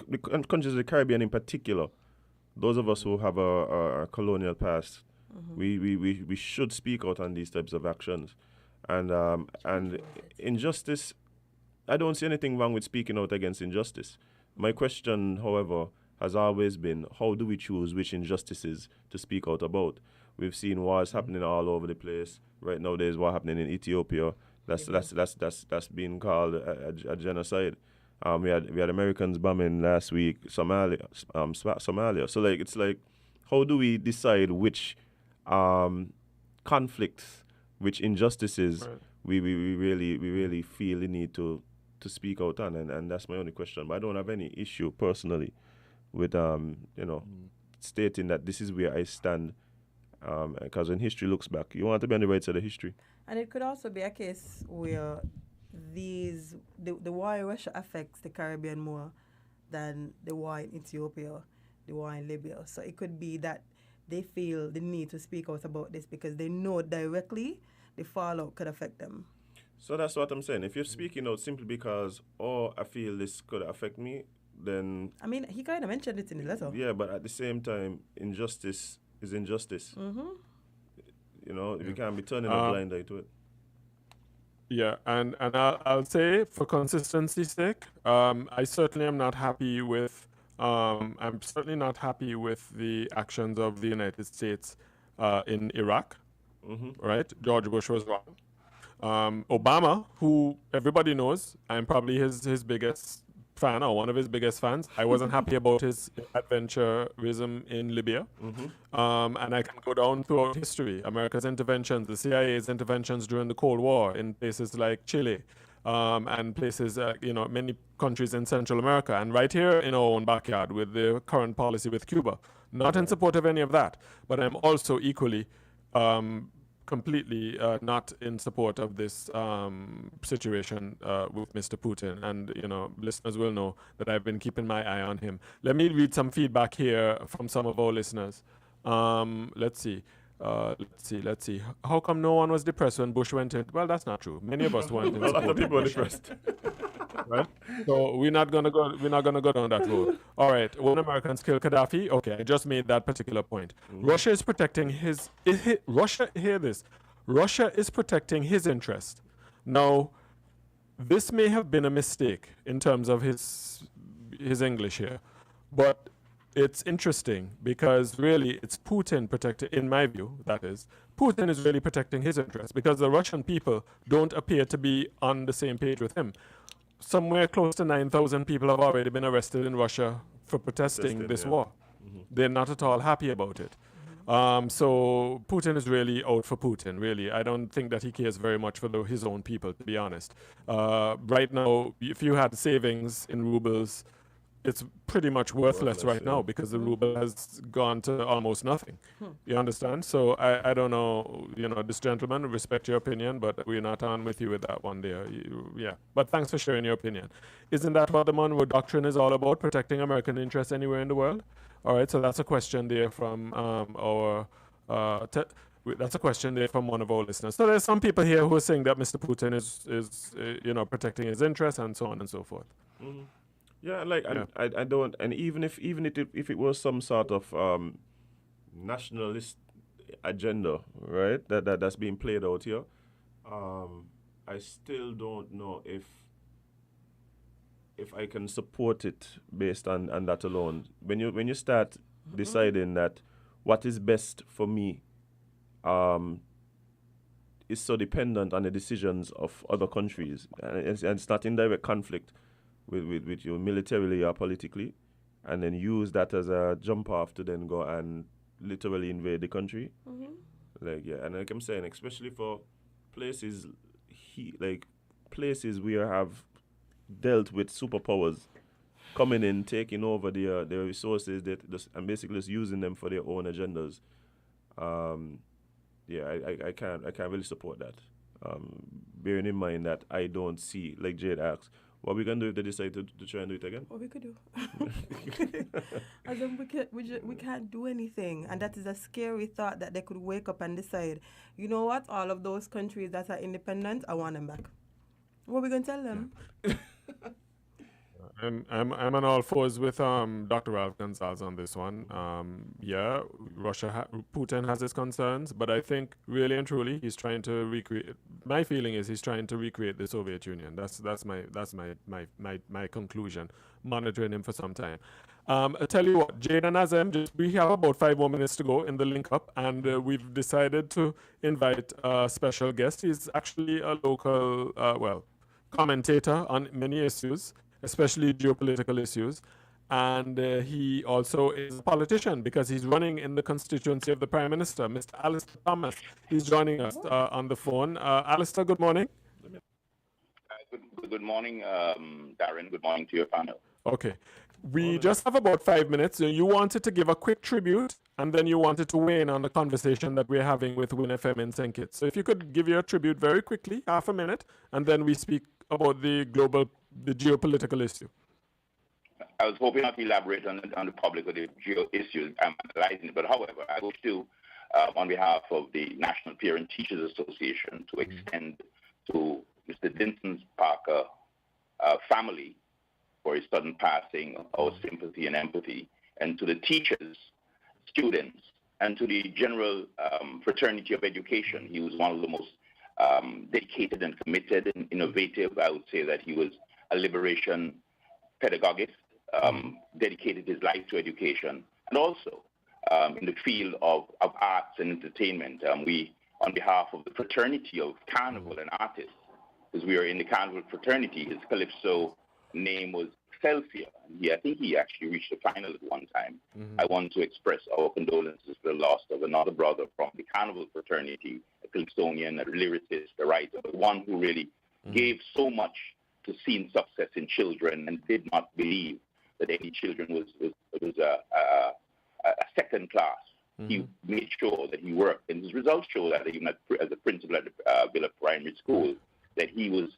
the countries of the Caribbean in particular, those of us who have a colonial past, we should speak out on these types of actions. And injustice, I don't see anything wrong with speaking out against injustice. My question, however, has always been, how do we choose which injustices to speak out about? We've seen wars happening all over the place. Right now, there's war happening in Ethiopia. That's being called a genocide. We had Americans bombing last week Somalia. So like it's like, how do we decide which conflicts, which injustices Right. we really feel the need to speak out on, and that's my only question. But I don't have any issue personally with stating that this is where I stand, because when history looks back, you want to be on the right side of history. And it could also be a case where the war in Russia affects the Caribbean more than the war in Ethiopia, the war in Libya. So it could be that they feel the need to speak out about this because they know directly the fallout could affect them. So that's what I'm saying. If you're speaking out simply because, oh, I feel this could affect me, then I mean, he kind of mentioned it in the letter. yeah, but at the same time, injustice is injustice. We can't be turning a blind eye to it. Yeah, and I'll say for consistency's sake, I certainly am not happy with I'm certainly not happy with the actions of the United States in Iraq. Right, George Bush was wrong. Obama, who everybody knows, I'm probably his biggest fan or one of his biggest fans. I wasn't happy about his adventurism in Libya. And I can go down throughout history. America's interventions, the CIA's interventions during the Cold War in places like Chile, and places, many countries in Central America, and right here in our own backyard with the current policy with Cuba. Not in support of any of that, but I'm also equally completely not in support of this situation with Mr. Putin. And, listeners will know that I've been keeping my eye on him. Let me read some feedback here from some of our listeners. Let's see. How come no one was depressed when Bush went in? Well, that's not true. Many of us weren't in A lot support of people are Bush. depressed. Right? So we're not gonna go down that road. All right. When Americans kill Gaddafi, okay, I just made that particular point. Russia is protecting Russia. Hear this. Russia is protecting his interest. Now, this may have been a mistake in terms of his English here, but it's interesting because really it's Putin protecting, in my view, that is, Putin is really protecting his interest because the Russian people don't appear to be on the same page with him. Somewhere close to 9,000 people have already been arrested in Russia for protesting this war. They're not at all happy about it. So Putin is really out for Putin, really. I don't think that he cares very much for his own people, to be honest. Right now, if you had savings in rubles, it's pretty much worthless right now because the ruble has gone to almost nothing. You understand? So I don't know, this gentleman, respect your opinion, but we're not on with you with that one there. Yeah. But thanks for sharing your opinion. Isn't that what the Monroe Doctrine is all about, protecting American interests anywhere in the world? All right, so that's a question there from that's a question there from one of our listeners. So there's some people here who are saying that Mr. Putin is protecting his interests and so on and so forth. Yeah, I don't, and even if it was some sort of nationalist agenda, right, that's being played out here, I still don't know if I can support it based on that alone. When you start deciding that what is best for me is so dependent on the decisions of other countries, and it's not in direct conflict with you militarily or politically, and then use that as a jump off to then go and literally invade the country. And like I'm saying, especially for places places we have dealt with superpowers coming in, taking over their resources and basically just using them for their own agendas. I can't really support that. Bearing in mind that I don't see, like Jade asks, what we can do if they decide to try and do it again? What we could do? As in we can't do anything. And that is a scary thought that they could wake up and decide, you know what, all of those countries that are independent, I want them back. What are we going to tell them? I'm on all fours with Dr. Ralph Gonzalez on this one. Putin has his concerns, but I think really and truly he's trying to my feeling is he's trying to recreate the Soviet Union. That's my conclusion. Monitoring him for some time. I tell you what, Jade and Azem, we have about 5 more minutes to go in the link up, and we've decided to invite a special guest. He's actually a local, commentator on many issues, especially geopolitical issues. And he also is a politician because he's running in the constituency of the Prime Minister, Mr. Alistair Thomas. He's joining us on the phone. Alistair, good morning. Good morning, Darren. Good morning to your panel. Okay. We just have about 5 minutes. You wanted to give a quick tribute, and then you wanted to weigh in on the conversation that we're having with Win FM in St. Kitts. So if you could give your tribute very quickly, half a minute, and then we speak about the geopolitical issue. I was hoping not to elaborate on the public or the geo issues I'm analyzing, but however, I wish to, on behalf of the National Parent Teachers Association, to extend to Mr. Dinson's Parker family for his sudden passing our sympathy and empathy, and to the teachers, students, and to the general fraternity of education. He was one of the most dedicated and committed and innovative. I would say that he was a liberation pedagogist, dedicated his life to education, and also in the field of arts and entertainment. We, on behalf of the fraternity of Carnival and artists, because we are in the Carnival fraternity, his Calypso name was Excelsior. I think he actually reached the final at one time. I want to express our condolences for the loss of another brother from the Carnival fraternity, a Calypsonian, a lyricist, a writer, but one who really gave so much to seeing success in children and did not believe that any children was a second class. He made sure that he worked, and his results show that even as a principal at the Villa Primary School, that he was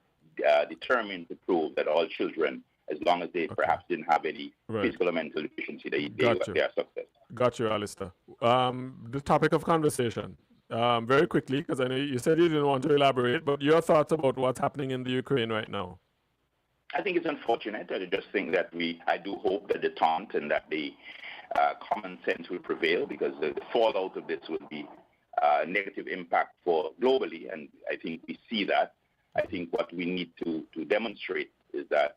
determined to prove that all children, as long as they perhaps didn't have any physical or mental deficiency, they are success. Got you, Alistair. The topic of conversation, very quickly, because I know you said you didn't want to elaborate, but your thoughts about what's happening in the Ukraine right now. I think it's unfortunate. I just think that I do hope that the taunt and that the common sense will prevail, because the fallout of this will be a negative impact for globally, and I think we see that. I think what we need to demonstrate is that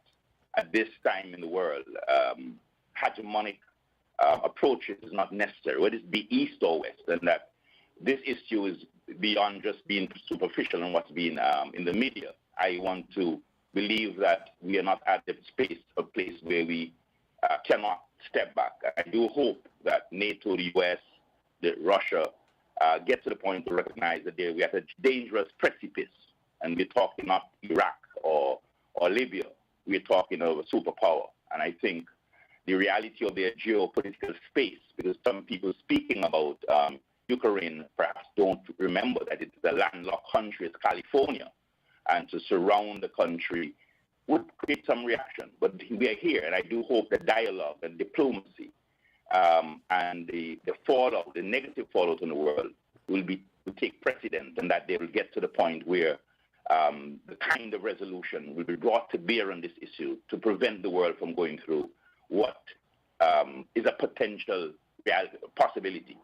at this time in the world, hegemonic approaches is not necessary, whether it be east or west, and that this issue is beyond just being superficial and what's being in the media. I want to believe that we are not at the place where we cannot step back. I do hope that NATO, the US, Russia get to the point to recognize that we're at a dangerous precipice, and we're talking not Iraq or Libya. We're talking of a superpower. And I think the reality of their geopolitical space, because some people speaking about Ukraine perhaps don't remember that it's a landlocked country, it's California, and to surround the country would create some reaction. But we are here, and I do hope that dialogue and diplomacy and the fallout, the negative fallout in the world will take precedence, and that they will get to the point where the kind of resolution will be brought to bear on this issue to prevent the world from going through what is a potential possibility.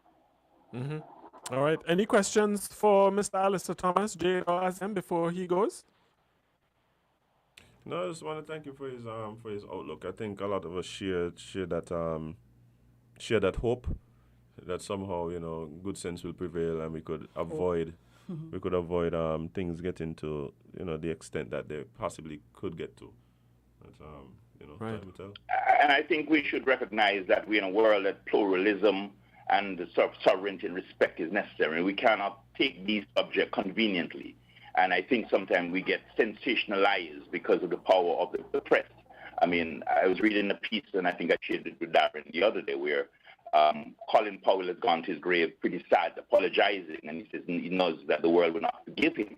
All right. Any questions for Mr. Alistair Thomas, Jay or Azem, before he goes? No, I just want to thank you for his outlook. I think a lot of us share that hope that somehow good sense will prevail, and we could avoid things getting to the extent that they possibly could get to. But, right. time will tell. And I think we should recognize that we're in a world that pluralism and sovereignty and respect is necessary. We cannot take these subjects conveniently. And I think sometimes we get sensationalized because of the power of the press. I mean, I was reading a piece, and I think I shared it with Darren the other day, where Colin Powell has gone to his grave pretty sad, apologizing, and he says he knows that the world will not forgive him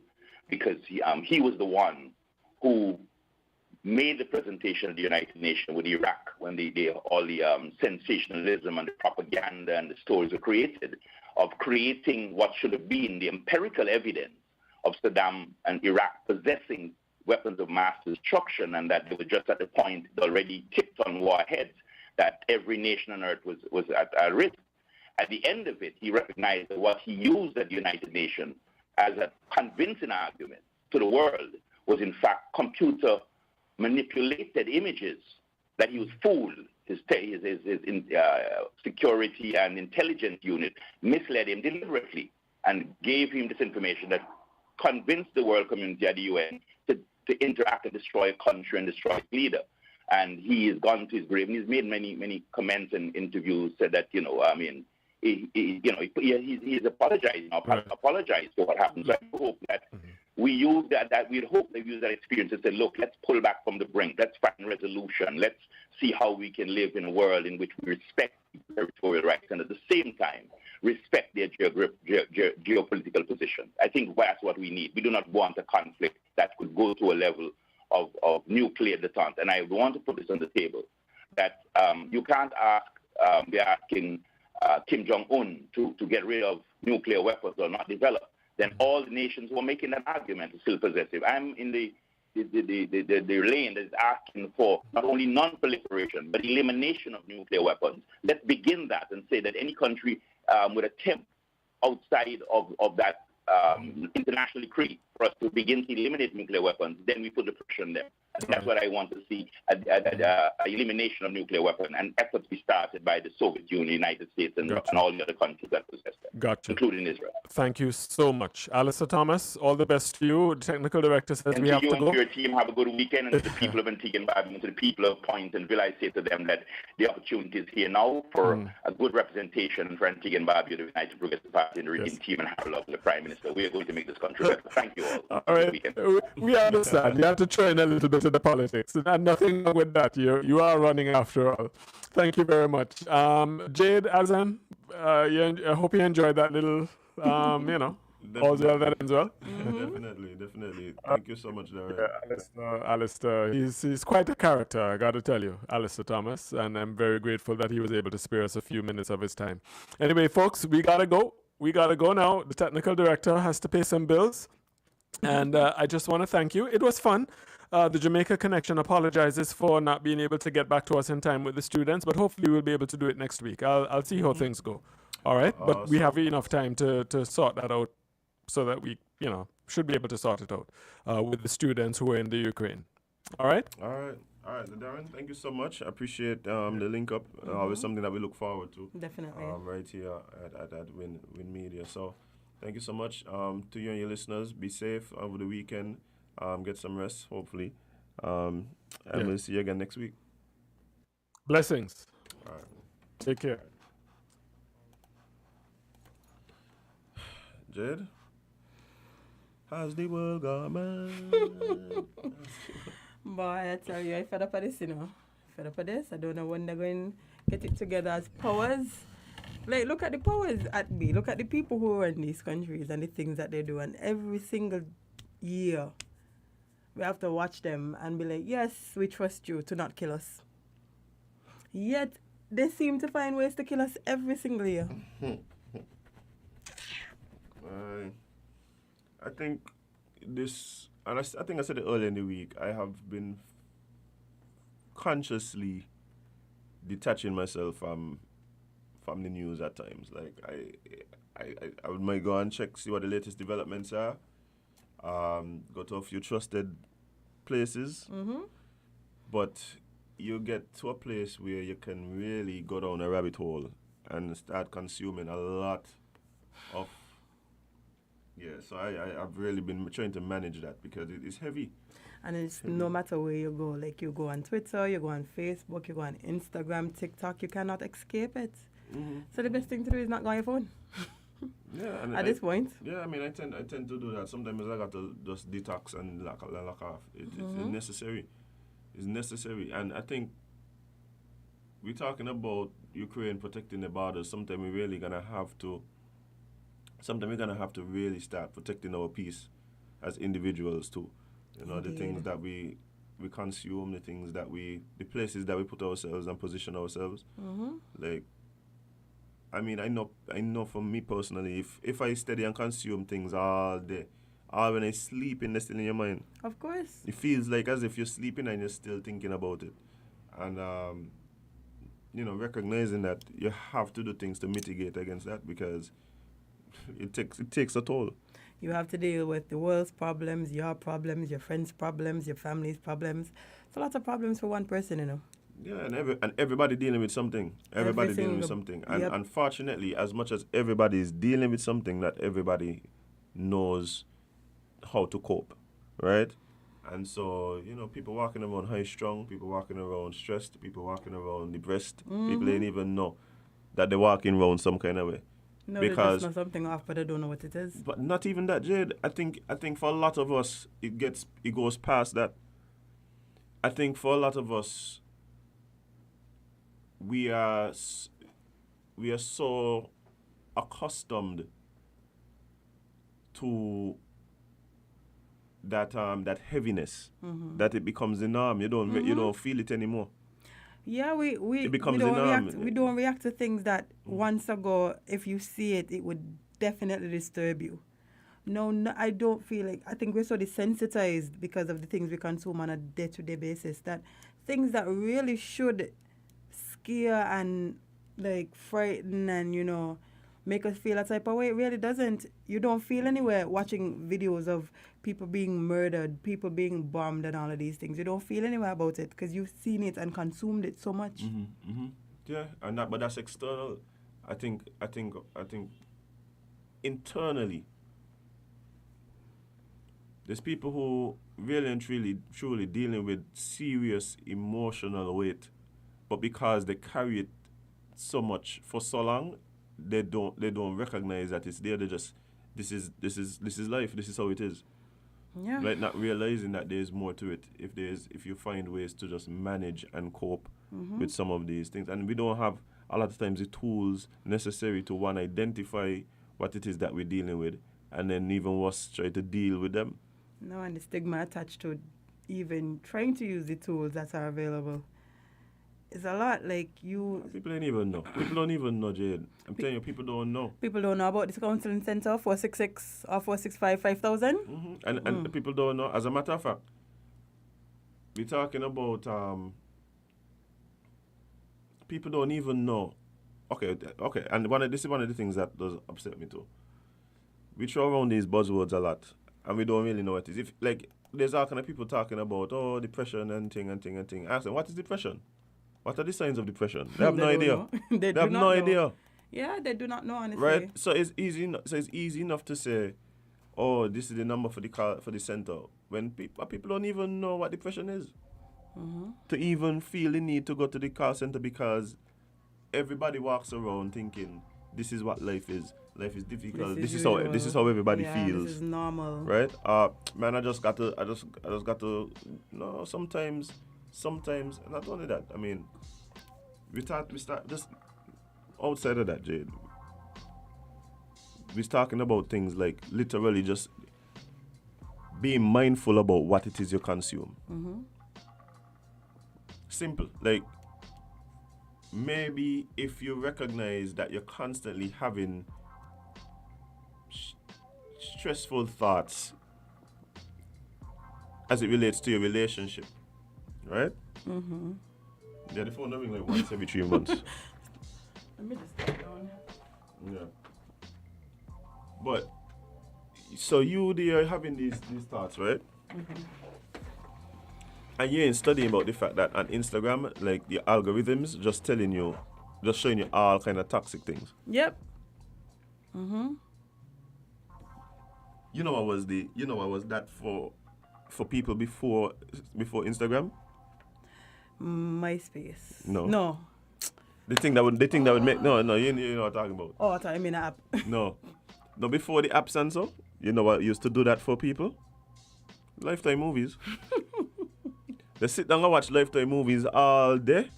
because he was the one who made the presentation of the United Nations with Iraq when all the sensationalism and the propaganda and the stories were created, of creating what should have been the empirical evidence of Saddam and Iraq possessing weapons of mass destruction, and that they were just at the point already tipped on warheads, that every nation on earth was at risk. At the end of it, he recognized that what he used at the United Nations as a convincing argument to the world was in fact computer manipulated images that he was fooled. His security and intelligence unit misled him deliberately and gave him this information that convinced the world community at the UN to interact and destroy a country and destroy its leader. And he has gone to his grave, and he's made many comments and interviews, said that, he's apologized, apologized for what happened. So I hope that we use we'd hope they use that experience and say, look, let's pull back from the brink, let's find resolution, let's see how we can live in a world in which we respect territorial rights and at the same time respect their geopolitical position. I think that's what we need. We do not want a conflict that could go to a level of nuclear detente. And I want to put this on the table, that you can't be asking Kim Jong-un to get rid of nuclear weapons or not develop. Then all the nations who are making that argument are still possessive. I'm in the lane that is asking for not only non-proliferation, but elimination of nuclear weapons. Let's begin that and say that any country would attempt outside of that international decree for us to begin to eliminate nuclear weapons, then we put the pressure on them. That's what I want to see, elimination of nuclear weapons, and efforts be started by the Soviet Union, United States, and all the other countries that possess them, including Israel. Thank you so much. Alistair Thomas, all the best to you. The technical director says we have to go. And to your team, have a good weekend. And to the people of Antigua and Barbuda, to the people of Point and Ville, I say to them that the opportunity is here now for a good representation for Antigua and Barbuda, the United Progressive Party, and the Redeem team, and Harold, the Prime Minister. We are going to make this country better. Thank you all. All right. We understand. You have to train a little bit of the politics. And nothing wrong with that. You are running after all. Thank you very much. Jade, Azan, I hope you enjoyed that little, all that as well. Definitely. Thank you so much, Darren. Yeah, Alistair, he's quite a character, I got to tell you, Alistair Thomas, and I'm very grateful that he was able to spare us a few minutes of his time. Anyway, folks, we got to go. We got to go now. The technical director has to pay some bills. And I just want to thank you. It was fun. The Jamaica Connection apologizes for not being able to get back to us in time with the students, but hopefully we'll be able to do it next week. I'll see how things go. All right? But we have enough time to sort that out so that we, should be able to sort it out with the students who are in the Ukraine. All right? All right, Darren, thank you so much. I appreciate the link up. Always something that we look forward to. Definitely. Right here at Win Media. So thank you so much to you and your listeners. Be safe over the weekend. Get some rest, hopefully. And we'll see you again next week. Blessings. All right. Take care. Jed? How's the world gone, man? Boy, I tell you, I fed up of this, Fed up of this. I don't know when they're going to get it together as powers. Like, look at the powers at me. Look at the people who are in these countries and the things that they do. And every single year, we have to watch them and be like, yes, we trust you to not kill us. Yet, they seem to find ways to kill us every single year. I think this, and I think I said it earlier in the week, I have been consciously detaching myself from the news at times. Like, I might go and check, see what the latest developments are. Go to a few trusted places. But you get to a place where you can really go down a rabbit hole and start consuming a lot of. So I've really been trying to manage that because it is heavy. And it's no matter where you go, like you go on Twitter, you go on Facebook, you go on Instagram, TikTok, you cannot escape it. So the best thing to do is not go on your phone. At this point. Yeah, I mean, I tend to do that. Sometimes I got to just detox and lock off. It's necessary. It's necessary. And I think we're talking about Ukraine protecting the borders. Sometimes we're really going to have to really start protecting our peace as individuals too. The things that we consume, the places that we put ourselves and position ourselves. Like, I mean, I know for me personally, if I study and consume things all day, or when I sleep, they're still in your mind. Of course. It feels like as if you're sleeping and you're still thinking about it. And, recognizing that you have to do things to mitigate against that because it takes a toll. You have to deal with the world's problems, your friends' problems, your family's problems. It's a lot of problems for one person, you know. Yeah, and everybody dealing with something. Everybody dealing with something. And yep. Unfortunately, as much as everybody is dealing with something, not everybody knows how to cope, right? And so, you know, people walking around high strung, people walking around stressed, people walking around depressed. People ain't even know that they're walking around some kind of way. No, because they just know something off, but they don't know what it is. But not even that, Jade. I think for a lot of us, it goes past that. I think for a lot of us, we are so accustomed to that heaviness that it becomes the norm. You don't feel it anymore. Yeah, we don't react to things that once ago, if you see it, it would definitely disturb you. No, I don't feel like, I think we're so desensitized because of the things we consume on a day-to-day basis that things that really should scare and like frighten and, you know, make us feel a type of way, it really doesn't. You don't feel anywhere watching videos of people being murdered, people being bombed and all of these things. You don't feel anywhere about it because you've seen it and consumed it so much. Yeah, but that's external. I think internally, there's people who really and truly dealing with serious emotional weight, but because they carry it so much for so long, they don't recognize that it's there. They just this is life. This is how it is. Yeah. Right, not realizing that there's more to it. If you find ways to just manage and cope with some of these things, and we don't have a lot of times the tools necessary to identify what it is that we're dealing with, and then even worse, try to deal with them. No, and the stigma attached to even trying to use the tools that are available. It's a lot, like you... People ain't even know. People don't even know, Jade. I'm telling you, people don't know. People don't know about this counseling center, 466 or 465 5000. And people don't know. As a matter of fact, we're talking about... people don't even know. Okay, and this is one of the things that does upset me too. We throw around these buzzwords a lot, and we don't really know what it is. If, like, there's all kind of people talking about, depression and thing. Ask them, what is depression? What are the signs of depression? They have no idea. They have no idea. Yeah, they do not know, honestly. Right? So it's easy enough to say, this is the number for the center, when people don't even know what depression is. To even feel the need to go to the call center, because everybody walks around thinking this is what life is. Life is difficult. This is how everybody feels. This is normal. Right? Man, I just got to no, sometimes, not only that, I mean, we start just outside of that, Jade. We're talking about things like literally just being mindful about what it is you consume. Simple. Like, maybe if you recognize that you're constantly having stressful thoughts as it relates to your relationship, right? Yeah, the phone don't ring like once every 3 months. Let me just get down. Yeah. But, so you are having these thoughts, right? And you ain't studying about the fact that on Instagram, like, the algorithms just showing you all kind of toxic things. Yep. You know what was that for people before Instagram? MySpace. No. The thing that would make you know what I'm talking about. Oh, I thought you mean an app. No, before the apps and so, you know what used to do that for people? Lifetime movies. They sit down and watch Lifetime movies all day.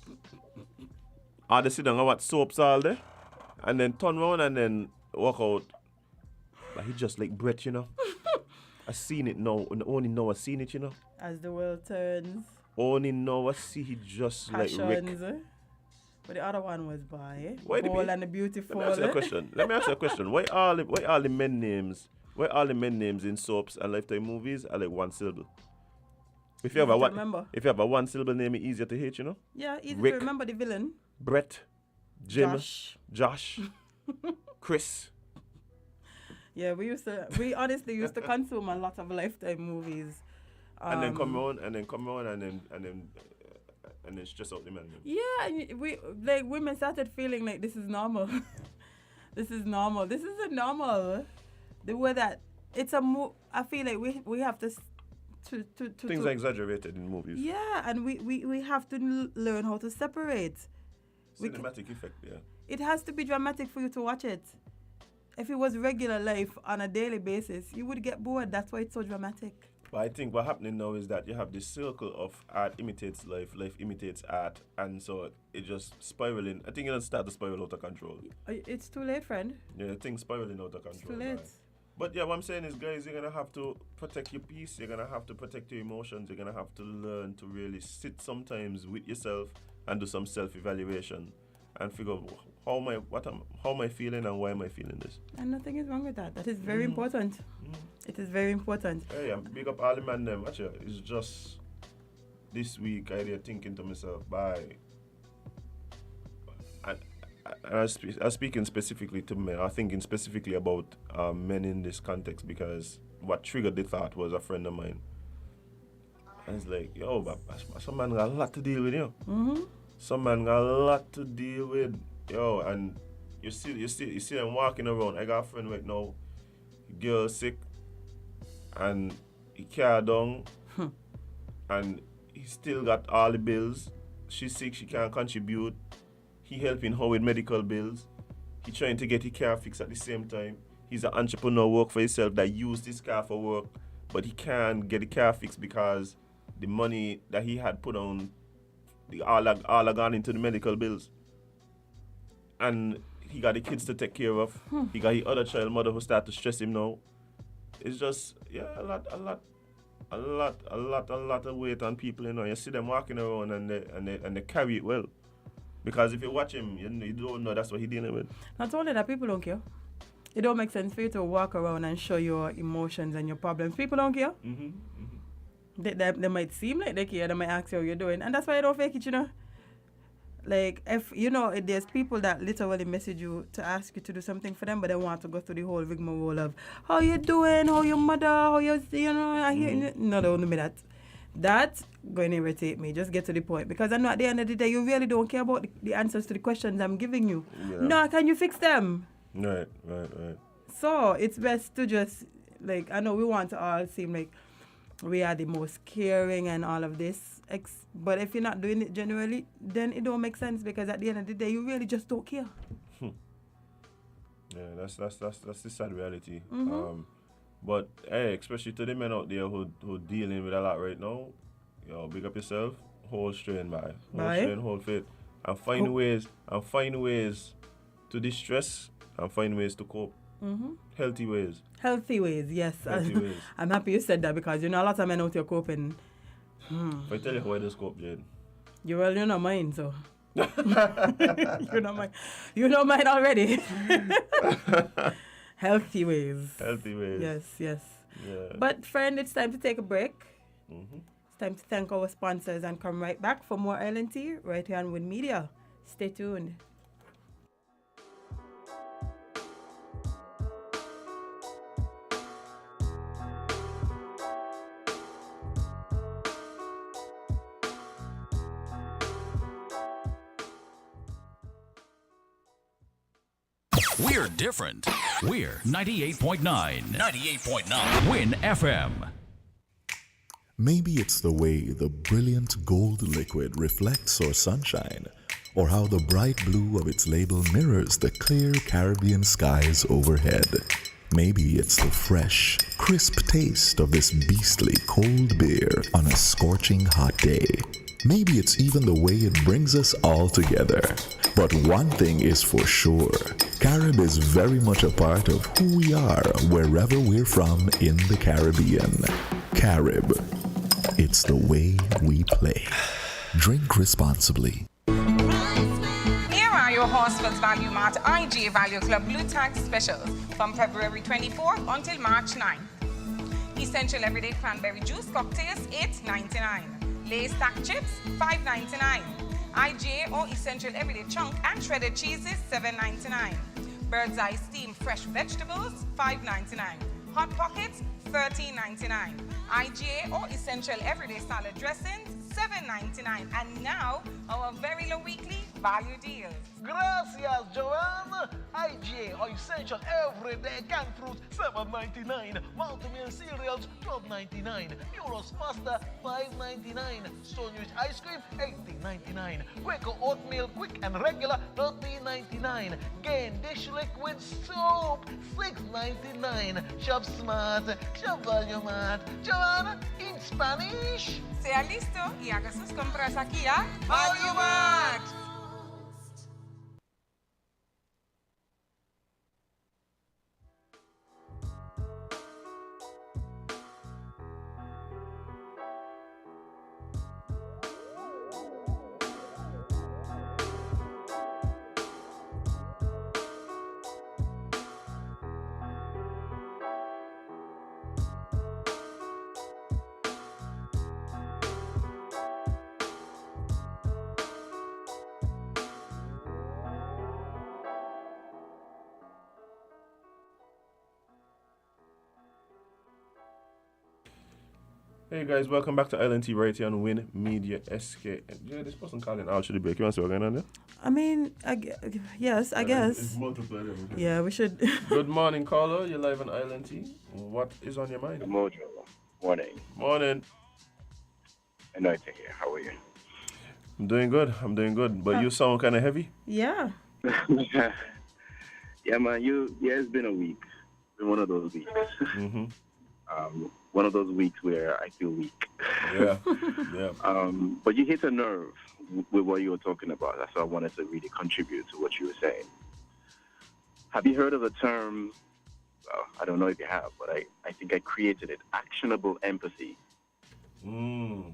Or they sit down and watch soaps all day. And then turn around and then walk out. But he just like Brett, you know. I seen it now. Only now I seen it, you know. As the world turns. Only now I see he just passions, like Rick. But the other one was by Bold and the Beautiful. Let me ask you a question. Why all the men names in soaps and Lifetime movies are like one syllable? If you have a one syllable name, it's easier to hate, you know? Yeah, easy Rick, to remember the villain. Brett, Jim, Josh, Chris. Yeah, we honestly used to consume a lot of Lifetime movies. And then come on, and then stress out the man. Yeah, and women started feeling like this is normal. This is normal. This isn't normal. The way that it's I feel like we have to things are exaggerated in movies. Yeah, and we have to learn how to separate. Cinematic effect, yeah. It has to be dramatic for you to watch it. If it was regular life on a daily basis, you would get bored. That's why it's so dramatic. But I think what's happening now is that you have this circle of art imitates life, life imitates art, and so it just spiraling. I think it'll start to spiral out of control. It's too late, friend. Yeah, things spiraling out of control. It's too late. Right? But yeah, what I'm saying is, guys, you're going to have to protect your peace. You're going to have to protect your emotions. You're going to have to learn to really sit sometimes with yourself and do some self-evaluation and figure out how am I feeling and why am I feeling this. And nothing is wrong with that. That is very important. It is very important. Hey, I'm big up all the man them. Actually, it's just this week I did thinking to myself, I was speaking specifically to men. I was thinking specifically about men in this context because what triggered the thought was a friend of mine. And it's like, yo, but some man got a lot to deal with, yo. Some man got a lot to deal with, yo. And you see them walking around. I got a friend right now, girl sick, and he carried down, and he still got all the bills. She's sick, she can't contribute. He helping her with medical bills. He trying to get his car fixed at the same time. He's an entrepreneur, work for himself, that used his car for work, but he can't get the car fixed because the money that he had put on, all are gone into the medical bills. And he got the kids to take care of. He got his other child mother who start to stress him now. It's just, yeah, a lot of weight on people, you know. You see them walking around and they carry it well. Because if you watch him, you don't know that's what he's dealing with. Not only that, people don't care. It don't make sense for you to walk around and show your emotions and your problems. People don't care. They might seem like they care. They might ask you how you're doing. And that's why you don't fake it, you know. Like, if, you know, there's people that literally message you to ask you to do something for them, but they want to go through the whole rigmarole of, how you doing, how your mother, how you know, I hear. No, don't me that. That's going to irritate me. Just get to the point. Because I know at the end of the day, you really don't care about the answers to the questions I'm giving you. Yeah. No, can you fix them? Right. So it's best to just, like, I know we want to all seem like we are the most caring and all of this. But if you're not doing it generally, then it don't make sense because at the end of the day, you really just don't care. Yeah, that's the sad reality. But hey, especially to the men out there who dealing with a lot right now, yo, big up yourself, hold straight, hold straight, hold faith, and find ways to distress and find ways to cope. Healthy ways. Healthy ways, yes. I'm happy you said that because you know a lot of men out here coping. If I tell you how I just cope, Jade. You're not mine, so. You're not mine. You know mine already. Healthy ways. Yes. Yeah. But friend, it's time to take a break. It's time to thank our sponsors and come right back for more Island Tea right here on Win Media. Stay tuned. We're different. We're 98.9. 98.9. Win FM. Maybe it's the way the brilliant gold liquid reflects our sunshine, or how the bright blue of its label mirrors the clear Caribbean skies overhead. Maybe it's the fresh, crisp taste of this beastly cold beer on a scorching hot day. Maybe it's even the way it brings us all together. But one thing is for sure, Carib is very much a part of who we are wherever we're from in the Caribbean. Carib, it's the way we play. Drink responsibly. Here are your Horsfield's Value Mart IG Value Club Blue Tag specials from February 24th until March 9th. Essential Everyday Cranberry Juice Cocktails, $8.99. Lay's Stack Chips, $5.99. IGA or Essential Everyday Chunk and Shredded Cheeses, $7.99. Bird's Eye steamed fresh vegetables, $5.99. Hot Pockets, $13.99. IGA or Essential Everyday Salad Dressings, $7.99. And now, our very low weekly value deals. Gracias, Joanne. IGA or Essential Everyday Canned Fruit, $7.99. Multimeal Cereals, $12.99. Muros Pasta, $5.99. Stonewich Ice Cream, $18.99. Quaker Oatmeal Quick and Regular, $13.99. Gain Dish Liquid Soap, $6.99. Shop Smart, Shop Value Mart. Joanne, in Spanish. Sea listo y haga sus compras aquí a Value Mart. Hey guys, welcome back to ILNT right here on Win Media SK. Yeah, this person calling out should the break. You want to see what's going on there? I mean, yes, I guess. It's multiple. Yeah, we should. Good morning, caller. You're live on ILNT. What is on your mind? Mojo. Morning. Morning. I know it's here. How are you? I'm doing good. But you sound kind of heavy. Yeah. Yeah, man. It's been a week. It's been one of those weeks. Mm-hmm. One of those weeks where I feel weak. Yeah. But you hit a nerve with what you were talking about. That's why I wanted to really contribute to what you were saying. Have you heard of the term, I don't know if you have, but I think I created it, actionable empathy? No,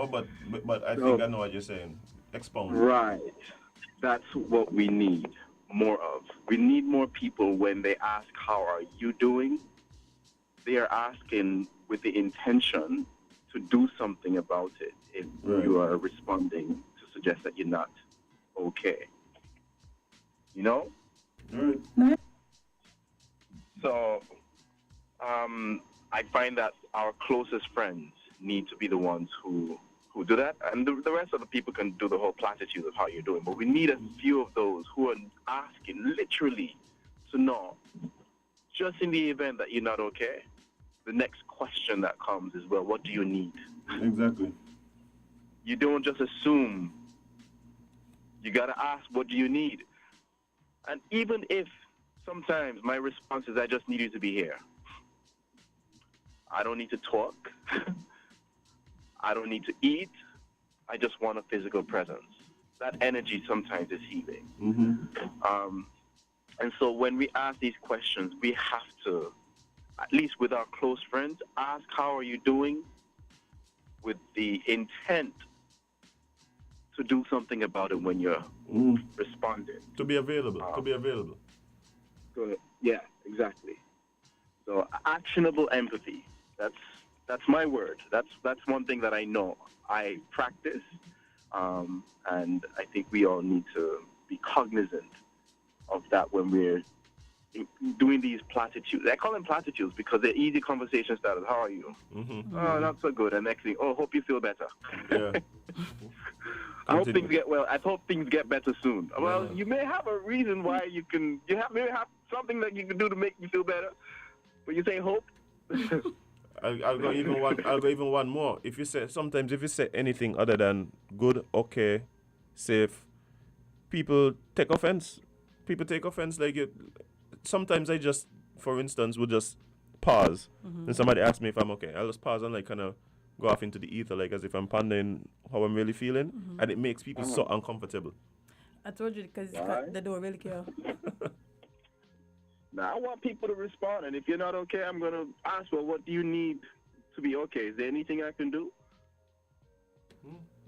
but I think I know what you're saying. Expound. Right. That's what we need more of. We need more people when they ask, how are you doing? They are asking with the intention to do something about it if you are responding to suggest that you're not okay. You know? Right. So I find that our closest friends need to be the ones who do that. And the rest of the people can do the whole platitude of how you're doing. But we need a few of those who are asking literally to know, just in the event that you're not okay, the next question that comes is, well, what do you need? Exactly. You don't just assume. You got to ask, what do you need? And even if sometimes my response is, I just need you to be here. I don't need to talk. I don't need to eat. I just want a physical presence. That energy sometimes is healing. Mm-hmm. And so when we ask these questions, we have to, at least with our close friends, ask, how are you doing? With the intent to do something about it when you're responding. To be available. So, yeah, exactly. So actionable empathy. That's my word. That's one thing that I know I practice, and I think we all need to be cognizant of that when we're doing these platitudes. I call them platitudes because they're easy conversation starters. How are you? Mm-hmm. Oh, not so good. And next thing, hope you feel better. Yeah. I hope things get well. I hope things get better soon. Yeah. Well, you may have a reason why you may have something that you can do to make you feel better, but you say hope. I'll go even one more. If you say anything other than good, okay, safe, people take offense. Like it. Sometimes I just, for instance, would just pause. And somebody asks me if I'm okay. I'll just pause and like kind of go off into the ether, like as if I'm pondering how I'm really feeling, and it makes people so uncomfortable. I told you because they don't really care. Now, I want people to respond, and if you're not okay, I'm going to ask, well, what do you need to be okay? Is there anything I can do?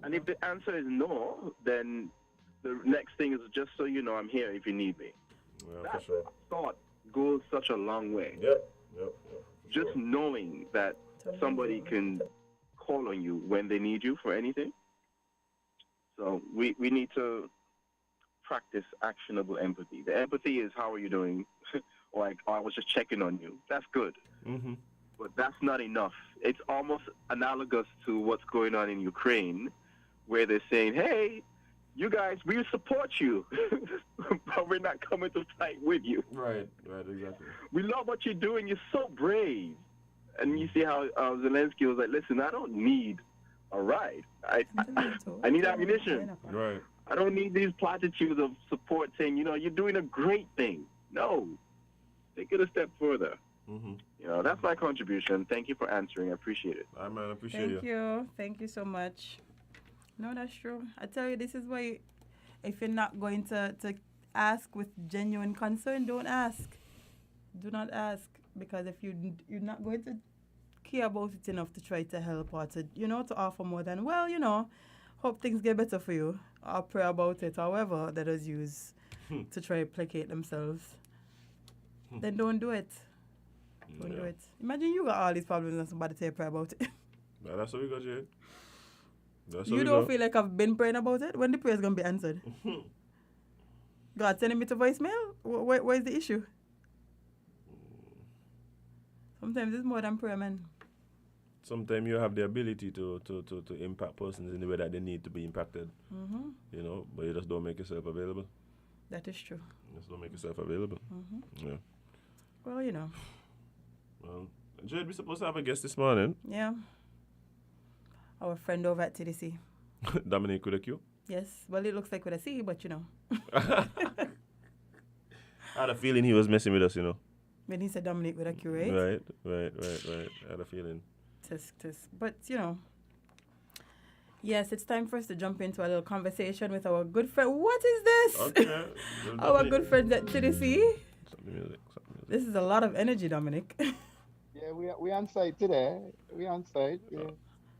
And if the answer is no, then the next thing is, just so you know, I'm here if you need me. Yeah, that for sure. thought goes such a long way. Yep. Just knowing that somebody can call on you when they need you for anything. So we need to practice actionable empathy. The empathy is how are you doing, or like, oh, I was just checking on you. That's good, but that's not enough. It's almost analogous to what's going on in Ukraine, where they're saying, hey, you guys, we support you, but we're not coming to fight with you. Right, exactly. We love what you're doing. You're so brave. And you see how Zelensky was like, listen, I don't need a ride. I need ammunition. Right. I don't need these platitudes of support saying, you're doing a great thing. No. Take it a step further. That's my contribution. Thank you for answering. I appreciate it. I appreciate Thank you. Thank you so much. No, that's true. I tell you, this is why if you're not going to ask with genuine concern, don't ask. Do not ask. Because if you're not going to care about it enough to try to help or to, to offer more than, hope things get better for you, or pray about it, however that is used to try to placate themselves, then don't do it. Don't do it. Imagine you got all these problems and somebody tell you pray about it. That's what we got, Jade. You don't feel like I've been praying about it? When the prayer is going to be answered? God sending me to voicemail? Where's the issue? Sometimes it's more than prayer, man. Sometimes you have the ability to impact persons in the way that they need to be impacted. But you just don't make yourself available. That is true. Just don't make yourself available. Yeah. Well, Well, Jade, we're supposed to have a guest this morning. Yeah. Our friend over at TDC. Dominic with a Q? Yes. Well, it looks like with a C, but I had a feeling he was messing with us, When he said Dominic with a Q, right? Right. I had a feeling. Tisk. But, yes, it's time for us to jump into a little conversation with our good friend. What is this? Okay. Our good friend at TDC. Stop the music. This is a lot of energy, Dominic. Yeah, we on site today. We on site. Yeah.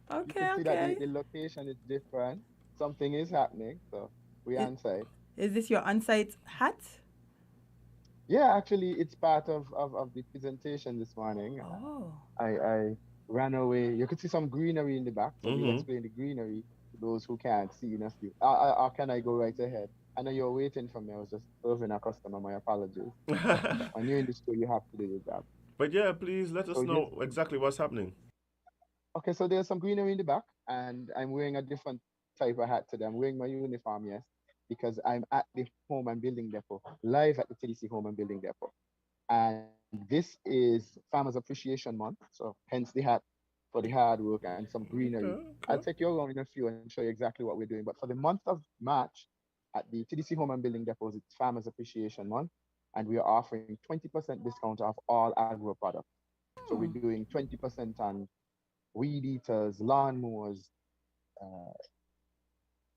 Okay, you can see that the location is different. Something is happening, so we on site. Is this your on-site hat? Yeah, actually, it's part of the presentation this morning. Oh. I ran away. You could see some greenery in the back, so we explain the greenery to those who can't see in a few. Or can I go right ahead? I know you're waiting for me. I was just serving a customer. My apologies. When you're in the store, you have to do your job. But yeah, please let us know exactly what's happening. Okay, so there's some greenery in the back, and I'm wearing a different type of hat today. I'm wearing my uniform, yes, because I'm at the Home and Building Depot, live at the TDC Home and Building Depot. And this is Farmers Appreciation Month, so hence the hat for the hard work and some greenery. Okay. I'll take you around in a few and show you exactly what we're doing. But for the month of March, at the TDC Home and Building Depot, it's Farmers Appreciation Month, and we are offering 20% discount off all agro products. So we're doing 20% on weed eaters, lawnmowers,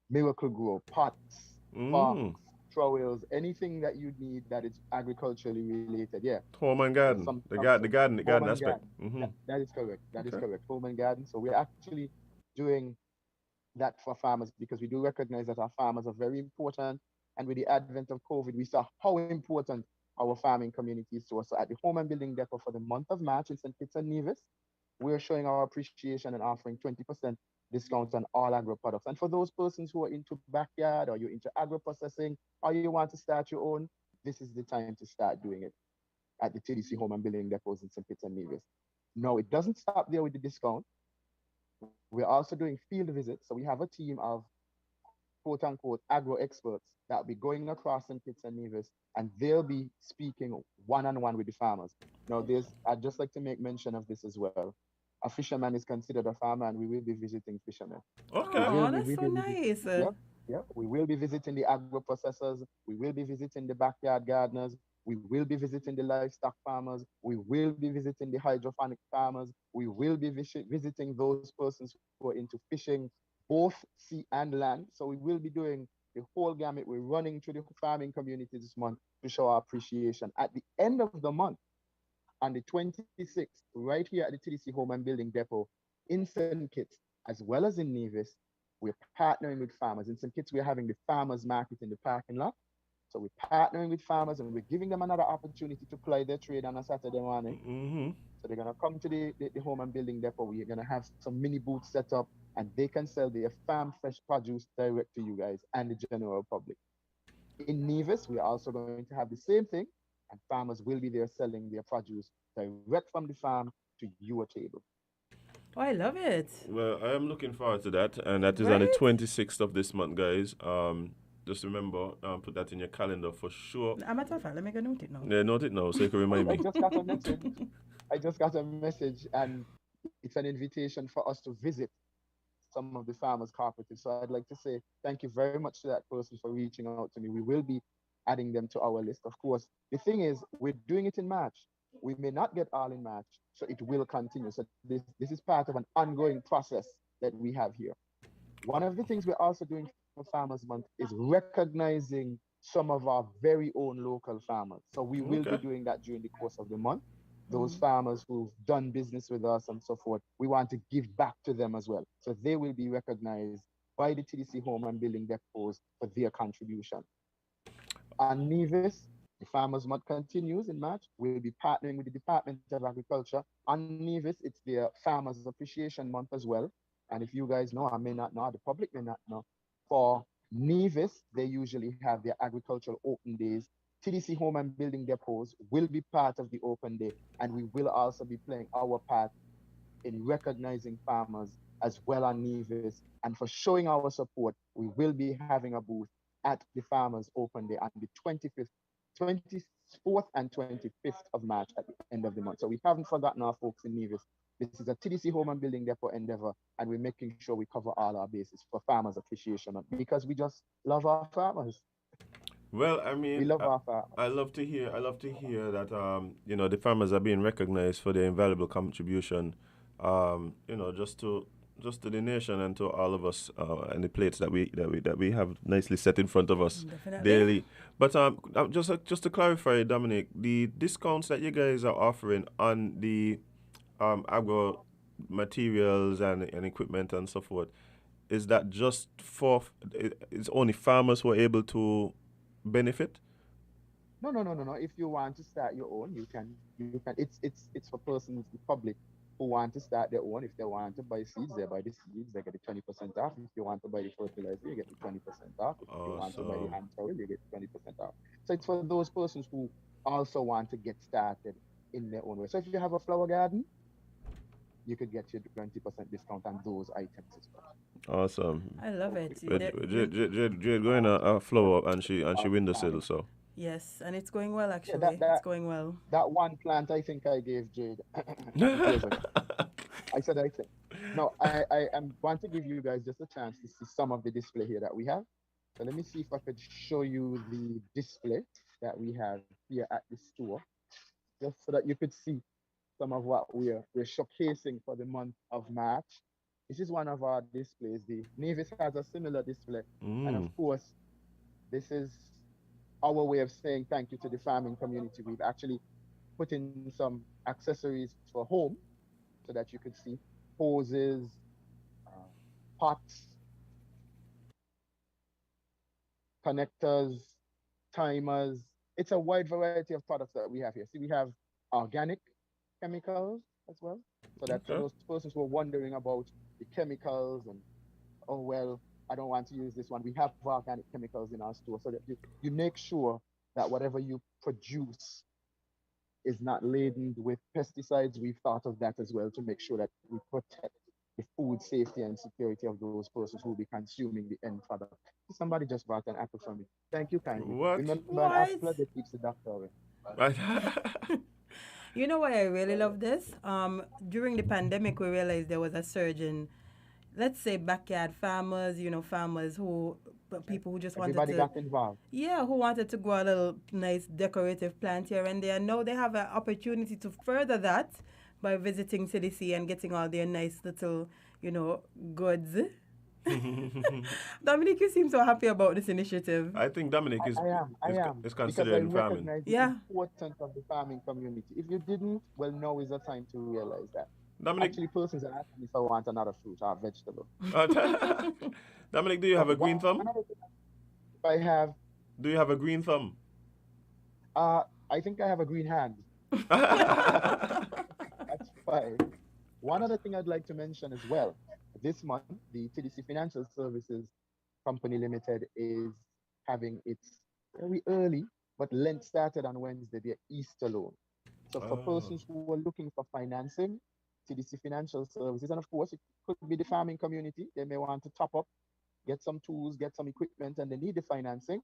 Miracle Grow, pots, forks, trowels, anything that you need that is agriculturally related. Yeah. Home and garden. The garden aspect. That is correct. That is correct. Home and garden. So we're actually doing that for farmers because we do recognize that our farmers are very important. And with the advent of COVID, we saw how important our farming community is to us. So at the Home and Building Depot for the month of March in St. Kitts and Nevis, we're showing our appreciation and offering 20% discounts on all agro products. And for those persons who are into backyard or you're into agro processing or you want to start your own, this is the time to start doing it at the TDC Home and Building Depots in St. Kitts and Nevis. No, it doesn't stop there with the discount. We're also doing field visits. So we have a team of quote unquote agro experts that will be going across St. Kitts and Nevis, and they'll be speaking one-on-one with the farmers. Now, I'd just like to make mention of this as well. A fisherman is considered a farmer, and we will be visiting fishermen. Okay. Oh, that's so nice. Yeah, we will be visiting the agro processors. We will be visiting the backyard gardeners. We will be visiting the livestock farmers. We will be visiting the hydroponic farmers. We will be visiting those persons who are into fishing, both sea and land. So we will be doing the whole gamut. We're running through the farming community this month to show our appreciation. At the end of the month, on the 26th, right here at the TDC Home and Building Depot in St. Kitts, as well as in Nevis, we're partnering with farmers. In St. Kitts, we're having the farmers market in the parking lot. So we're partnering with farmers and we're giving them another opportunity to ply their trade on a Saturday morning. So they're going to come to the Home and Building Depot. We're going to have some mini booths set up and they can sell their farm fresh produce direct to you guys and the general public. In Nevis, we are also going to have the same thing, and farmers will be there selling their produce direct from the farm to your table. Oh, I love it. Well, I am looking forward to that, and that is on the Right? 26th of this month, guys. Just remember, put that in your calendar for sure. I'm at a let me go note it now. Yeah, note it now so you can remind I me. just got a message. I just got a message, and it's an invitation for us to visit some of the farmers' cooperatives. So I'd like to say thank you very much to that person for reaching out to me. We will be adding them to our list. Of course, the thing is, we're doing it in March. We may not get all in March, so it will continue. So this is part of an ongoing process that we have here. One of the things we're also doing for Farmers Month is recognizing some of our very own local farmers. So we will be Okay. doing that during the course of the month. Those Mm. farmers who've done business with us and so forth, we want to give back to them as well. So they will be recognized by the TDC Home and Building Depots for their contribution. On Nevis, the Farmers Month continues in March. We'll be partnering with the Department of Agriculture. On Nevis, it's their Farmers Appreciation Month as well. And if you guys know, I may not know, the public may not know, for Nevis, they usually have their agricultural open days. TDC Home and Building Depots will be part of the open day, and we will also be playing our part in recognizing farmers as well on Nevis. And for showing our support, we will be having a booth at the Farmers Open Day on the 25th, 24th and 25th of March at the end of the month. So we haven't forgotten our folks in Nevis. This is a TDC Home and Building Depot endeavor, and we're making sure we cover all our bases for Farmers Appreciation Month because we just love our farmers. Well, I We mean, love our farmers. I love to hear that the farmers are being recognized for their invaluable contribution, just to the nation and to all of us, and the plates that we have nicely set in front of us Definitely. daily. But just to clarify, Dominic, the discounts that you guys are offering on the agro materials and equipment and so forth, is that just it's only farmers who are able to benefit? No, no, no, no, no. If you want to start your own, you can. You can. It's for persons, the public, who want to start their own. If they want to buy seeds, they buy the seeds. They get the 20% off. If you want to buy the fertilizer, you get the 20% off. If you want to buy the Awesome. hand towel, you get 20% off. So it's for those persons who also want to get started in their own way. So if you have a flower garden, you could get your 20% discount on those items as well. Awesome. I love it. But Jade going a flow up and she windowsill, so. Yes, and it's going well Yeah, actually. that It's that going well. that one plant I think I gave Jade. Years ago. I said, no, I am want to give you guys just a chance to see some of the display here that we have. So let me see if I could show you the display that we have here at the store, just so that you could see some of what we're showcasing for the month of March. This is one of our displays. The Nevis has a similar display, and of Mm. course, this is our way of saying thank you to the farming community. We've actually put in some accessories for home so that you could see hoses, uh, pots, connectors, timers. It's a wide variety of products that we have here. See, we have organic chemicals as well. So that for Okay. those persons who are wondering about the chemicals and, oh well, I don't want to use this one. We have organic chemicals in our store so that you make sure that whatever you produce is not laden with pesticides. We've thought of that as well to make sure that we protect the food safety and security of those persons who will be consuming the end product. Somebody just brought an apple from me. Thank you kindly. What? Remember, an What? apple that keeps the doctor away. Right. You know why I really love this? During the pandemic, we realized there was a surge in, let's say, backyard farmers. Farmers people who just wanted Everybody to, got involved. yeah, who wanted to grow a little nice decorative plant here and there. Now they have an opportunity to further that by visiting CDC and getting all their nice little, goods. Dominic, you seem so happy about this initiative. I think Dominic is I am. is Because I considering farming. recognize the Yeah. importance of the farming community. If you didn't, well, now is the time to realize that. Dominic, Actually, persons are asking if I want another fruit or vegetable. Dominic, do you have a green thumb? Another thing I have, Do you have a green thumb? I think I have a green hand. That's fine. One other thing I'd like to mention as well. This month, the TDC Financial Services Company Limited is having its very early, but Lent started on Wednesday, their Easter loan. So for Oh. persons who are looking for financing, TDC Financial Services, and of course, it could be the farming community. They may want to top up, get some tools, get some equipment, and they need the financing.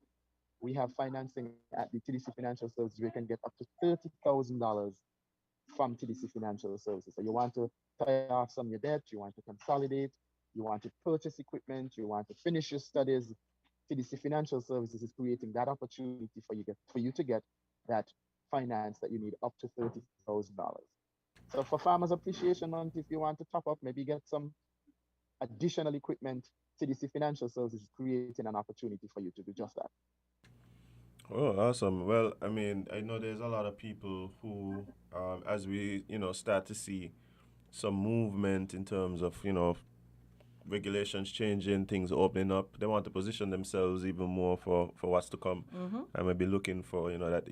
We have financing at the TDC Financial Services. We can get up to $30,000 from TDC Financial Services. So you want to pay off some of your debt, you want to consolidate, you want to purchase equipment, you want to finish your studies. TDC Financial Services is creating that opportunity for you to get that finance that you need up to $30,000. So for Farmers Appreciation Month, if you want to top up, maybe get some additional equipment, TDC Financial Services is creating an opportunity for you to do just that. Oh, awesome. Well, I mean, I know there's a lot of people who, as we, start to see some movement in terms of, regulations changing, things opening up, they want to position themselves even more for what's to come. And maybe looking for, that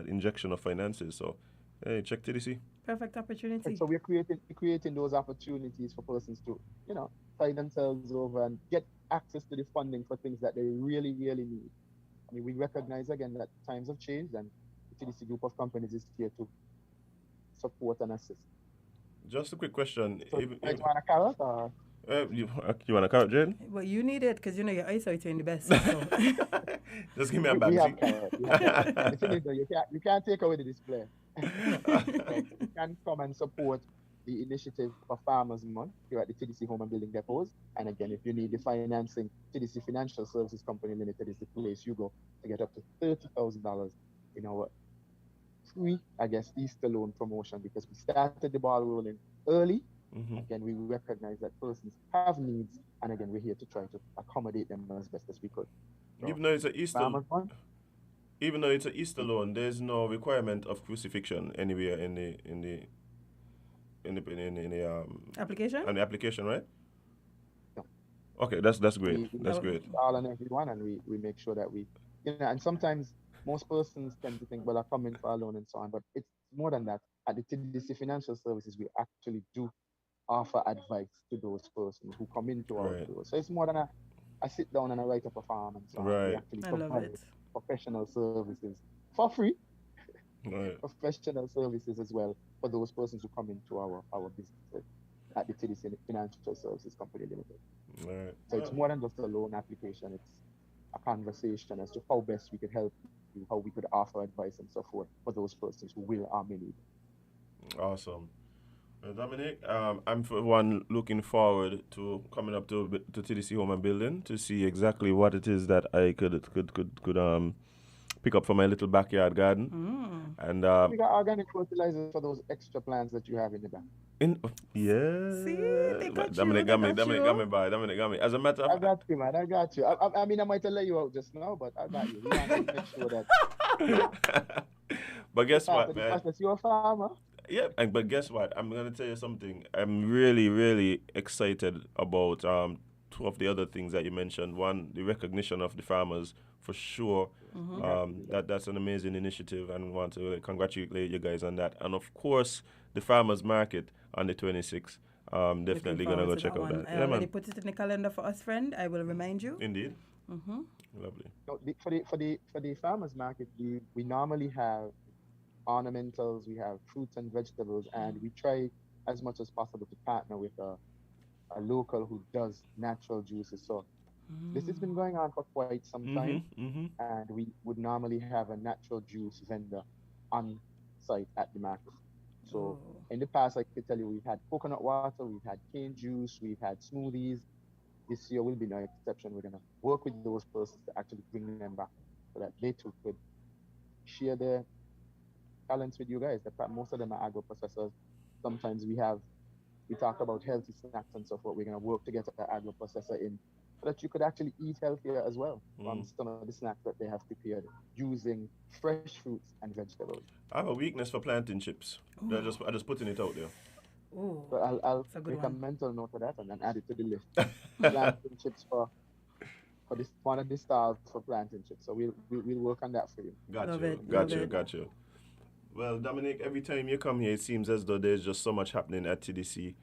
injection of finances. So, hey, check TDC. Perfect opportunity. So we're creating those opportunities for persons to, tie themselves over and get access to the funding for things that they really, really need. I mean, we recognize again that times have changed, and the TDC group of companies is here to support and assist. Just a quick question. So you guys want a carrot or? You want a carrot, Jane? Well, you need it because your eyesight ain't the best. So. Just give me a bag. We have carrot. The thing is, though, you can't take away the display. You can come and support the initiative for Farmers Month here at the TDC Home and Building Depots. And again, if you need the financing, TDC Financial Services Company Limited is the place you go to get up to $30,000 in our free, Easter loan promotion, because we started the ball rolling early. Again, we recognize that persons have needs, and again, we're here to try to accommodate them as best as we could. So, even though it's an Easter loan, there's no requirement of crucifixion anywhere in the application. On the application, right? No. Okay, that's great. That's great. All and everyone, and we make sure that we, and sometimes most persons tend to think, well, I come in for a loan and so on, but it's more than that. At the TDC Financial Services, we actually do offer advice to those persons who come into our doors. So it's more than I sit down and I write up a farm and so on. Right. We actually provide professional services for free. Right. Professional services as well for those persons who come into our business at the TDC Financial Services Company Limited. Right. So it's more than just a loan application. It's a conversation as to how best we could help you, how we could offer advice and so forth for those persons who will or may need. Awesome. Dominic, I'm for one looking forward to coming up to TDC Home and Building to see exactly what it is that I could pick up for my little backyard garden. And we got organic fertilizers for those extra plants that you have in the back. See, they got Dominic got me. As a matter of I got you, man. I got you. I mean, I might have let you out just now, but I got you. We want to make sure that. But guess what, man? You're a farmer. Yeah, but guess what? I'm going to tell you something. I'm really, really excited about two of the other things that you mentioned. One, the recognition of the farmers, for sure. That's an amazing initiative, and I want to congratulate you guys on that. And, of course, the farmers market on the 26th. Definitely going to go check out that. I already put it in the calendar for us, friend. I will remind you. Indeed. Lovely. So for the farmers market, we normally have ornamentals, we have fruits and vegetables, and we try as much as possible to partner with a local who does natural juices. So this has been going on for quite some time, and we would normally have a natural juice vendor on site at the market. So in the past, I could tell you, we've had coconut water, we've had cane juice, we've had smoothies. This year will be no exception. We're going to work with those persons to actually bring them back so that they too could share their talents with you guys. Most of them are agro-processors. Sometimes we talk about healthy snacks and so forth. We're going to work to get an agro-processor in so that you could actually eat healthier as well from some of the snacks that they have prepared using fresh fruits and vegetables. I have a weakness for plantain chips. I'm just putting it out there. So I'll make a mental note of that and then add it to the list. Plantain chips for this one of the stars for plantain chips. So we'll work on that for you. Got you. Well, Dominic, every time you come here, it seems as though there's just so much happening at TDC,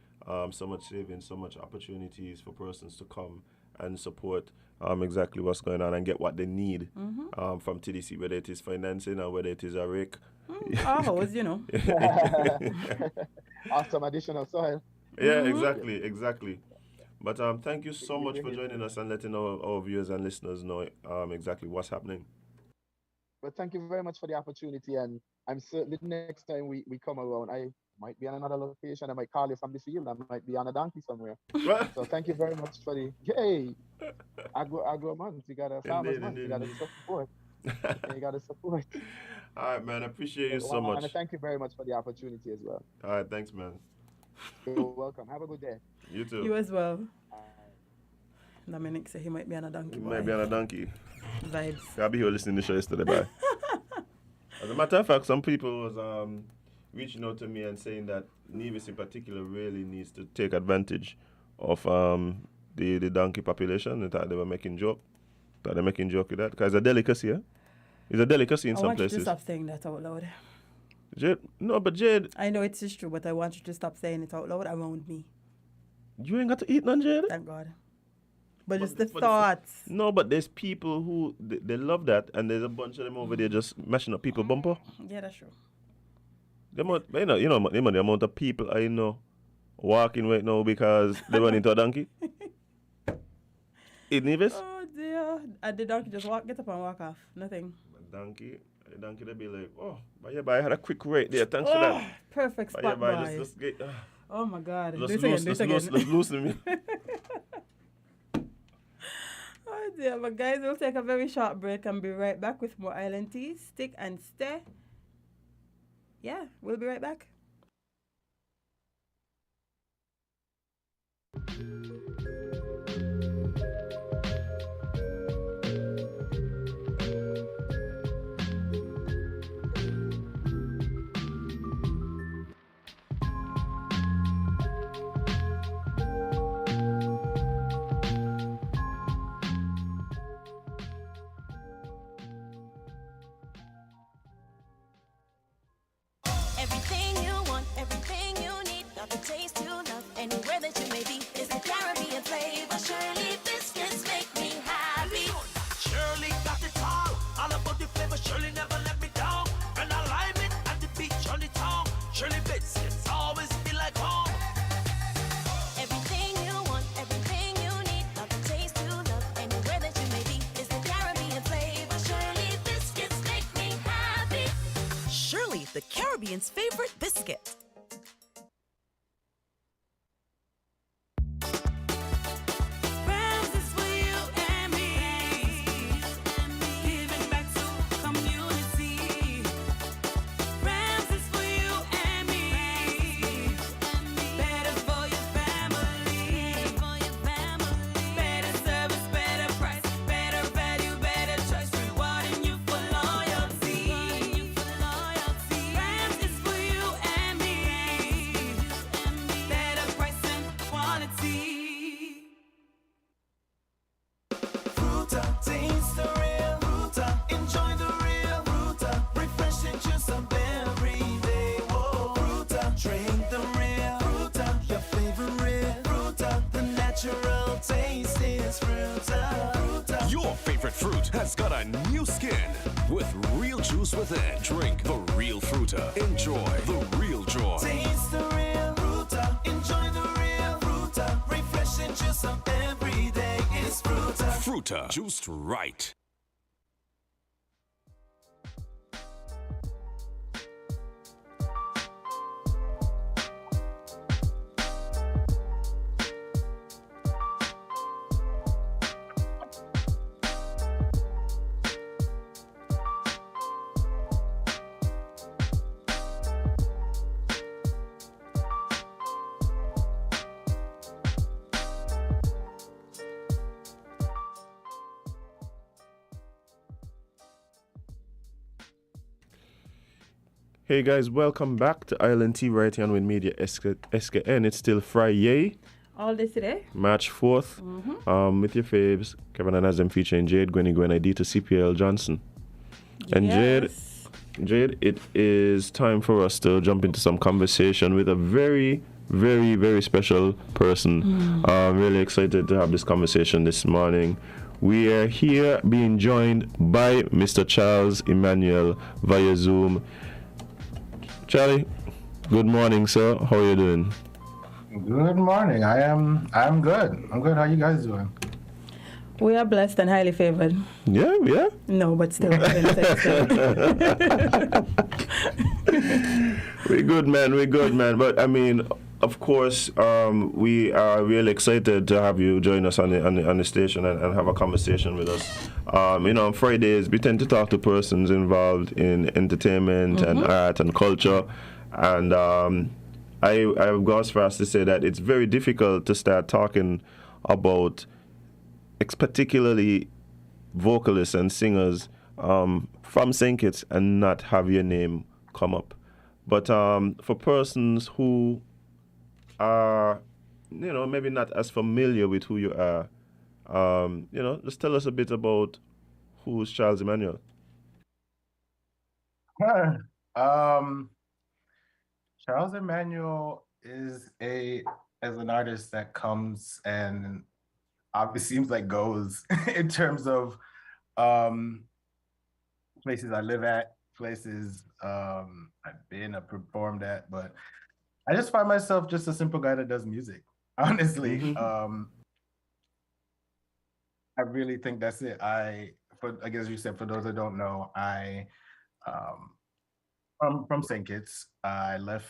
so much savings, so much opportunities for persons to come and support exactly what's going on and get what they need from TDC, whether it is financing or whether it is a rake. Always, you know. Or some additional soil. Yeah, exactly. But thank you so much for joining us and letting our viewers and listeners know exactly what's happening. But thank you very much for the opportunity, and I'm certain the next time we come around, I might be on another location. I might call you from the field. I might be on a donkey somewhere. So thank you very much for the agro month. You got a farmers month. You got to support. You got to support. All right, man. I appreciate you so much. And thank you very much for the opportunity as well. All right, thanks, man. You're welcome. Have a good day. You too. You as well. Dominic said he might be on a donkey. He might be on a donkey. Vibes. I'll be here listening to the show yesterday. Bye. As a matter of fact, some people was reaching out to me and saying that Nevis in particular really needs to take advantage of the donkey population. They thought they were making joke. They're making joke with that because it's a delicacy. Yeah? It's a delicacy in some places. I want you to stop saying that out loud. Jade, no, but Jade. I know it is true, but I want you to stop saying it out loud around me. You ain't got to eat none, Jade. Thank God. But just the thoughts. No, but there's people who they love that, and there's a bunch of them over there just mashing up people bumper. Yeah, that's true. The amount of people I know walking right now because they run into a donkey. In Nevis? Oh dear. And the donkey just get up and walk off. Nothing. A donkey they be like, oh, but yeah, but I had a quick rate there. Thanks for that. Perfect spot, boy. Just get, oh my God. Let's loosen me. Oh dear, but guys, we'll take a very short break and be right back with more Island Tea. Stick and stay. Yeah, we'll be right back. Everything you want, everything you need, got the taste you love, anywhere that you may be, is the Caribbean flavor. Shirley biscuits make me happy. Shirley got it all about the flavor. Shirley never let me down. And I lime it at the beach on the town. Shirley biscuits always feel like home. Everything you want, everything you need, got the taste you love, anywhere that you may be, is the Caribbean flavor. Shirley biscuits make me happy. Shirley, the Caribbean's favorite biscuit. Has got a new skin with real juice within. Drink the real Fruta. Enjoy the real joy. Taste the real Fruta. Enjoy the real Fruta. Refreshing juice of every day is Fruta. Fruta, juiced right. Hey guys, welcome back to Island Tea right here on Win Media SKN. It's still Friday. All this today? March 4th. With your faves, Kevin and Azem featuring Jade, Gwenny Dita, CPL Johnson. And Jade, it is time for us to jump into some conversation with a very, very, very special person. Really excited to have this conversation this morning. We are here being joined by Mr. Charles Emanuel via Zoom. Charlie, good morning, sir. How are you doing? Good morning. I'm good. I'm good. How you guys doing? We are blessed and highly favored. Yeah, yeah. No, but still. We're good, man. But I mean, of course, we are really excited to have you join us on the station and have a conversation with us. On Fridays, we tend to talk to persons involved in entertainment and art and culture. And I go as far as to say that it's very difficult to start talking about particularly vocalists and singers from St. Kitts and not have your name come up. But for persons who are, maybe not as familiar with who you are, just tell us a bit about who's Charles Emanuel. Charles Emanuel is an artist that comes and obviously seems like goes in terms of places I live at, places I've been, I've performed at, but I just find myself just a simple guy that does music, honestly. I really think that's it. I guess you said, for those that don't know, I'm from St. Kitts. I left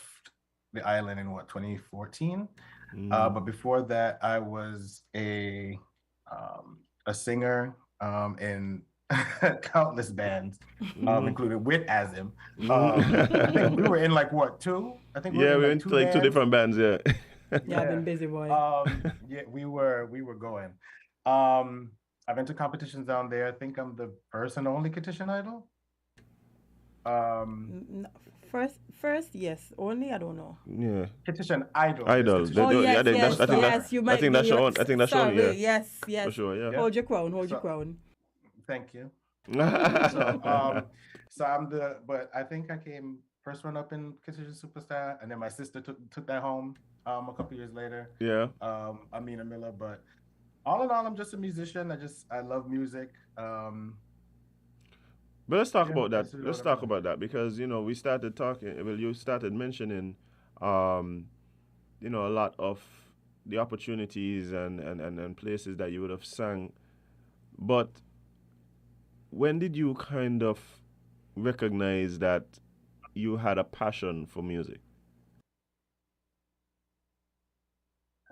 the island in 2014. But before that, I was a singer in countless bands, including with Azim. I think we were in two? I think we were in two different bands. Yeah. Yeah, I've been busy, boy. We were going. I've entered competitions down there. I think I'm the first and only Kittian Idol. First, yes. Only, I don't know. Yeah. Kittian Idol. Yes. I think that's your own. I think that's your own. Yeah. Yes. For sure. Yeah. Hold your crown. Hold your crown. Thank you. So I'm but I think I came first one up in Kittian Superstar, and then my sister took that home a couple years later. Yeah. Amina Miller, but all in all, I'm just a musician. I love music. But let's talk about that. Let's talk about that because we started talking. Well, you started mentioning, a lot of the opportunities and places that you would have sang. But when did you kind of recognize that you had a passion for music?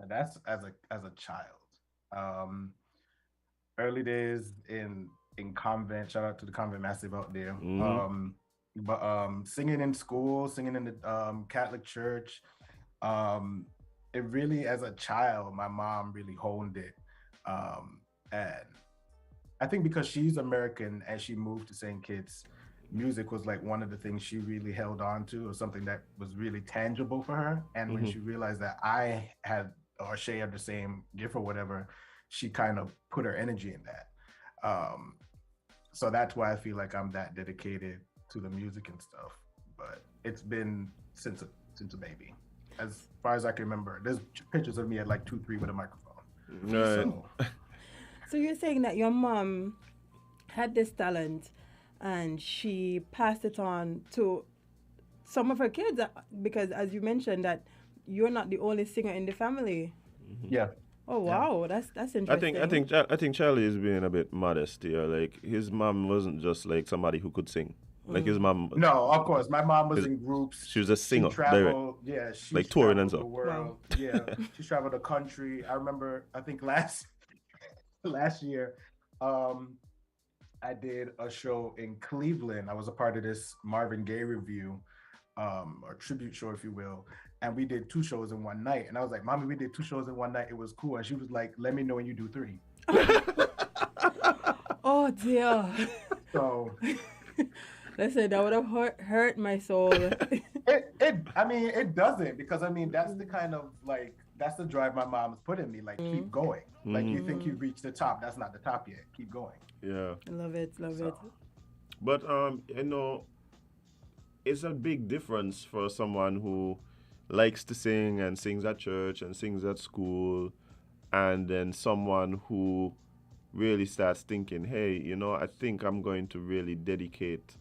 That's as a child. Early days in convent. Shout out to the convent massive out there. But singing in school, singing in the Catholic church, it really, as a child, my mom really honed it. And I think because she's American and she moved to St. Kitts, music was like one of the things she really held on to, or something that was really tangible for her. And when she realized that I had or Shay had the same gift or whatever, she kind of put her energy in that. So that's why I feel like I'm that dedicated to the music and stuff. But it's been since a baby. As far as I can remember, there's pictures of me at 2-3 with a microphone. Right. So you're saying that your mom had this talent and she passed it on to some of her kids, because as you mentioned that you're not the only singer in the family. Yeah. Oh wow, yeah. That's interesting. I think Charlie is being a bit modest here. Like his mom wasn't just like somebody who could sing. Like his mom. No, of course, my mom was in groups. She was a singer. She traveled, like touring and stuff. The world. Yeah, she traveled the country. I remember. I think last year, I did a show in Cleveland. I was a part of this Marvin Gaye review, or tribute show, if you will. And we did 2 shows in one night. And I was like, Mommy, we did 2 shows in one night. It was cool. And she was like, let me know when you do 3. Oh, dear. So. Listen, that would have hurt my soul. It doesn't. Because, that's the kind of, that's the drive my mom's put in me. Keep going. You think you've reached the top. That's not the top yet. Keep going. Yeah. Love it. But, it's a big difference for someone who, likes to sing and sings at church and sings at school, and then someone who really starts thinking, hey, I think I'm going to really dedicate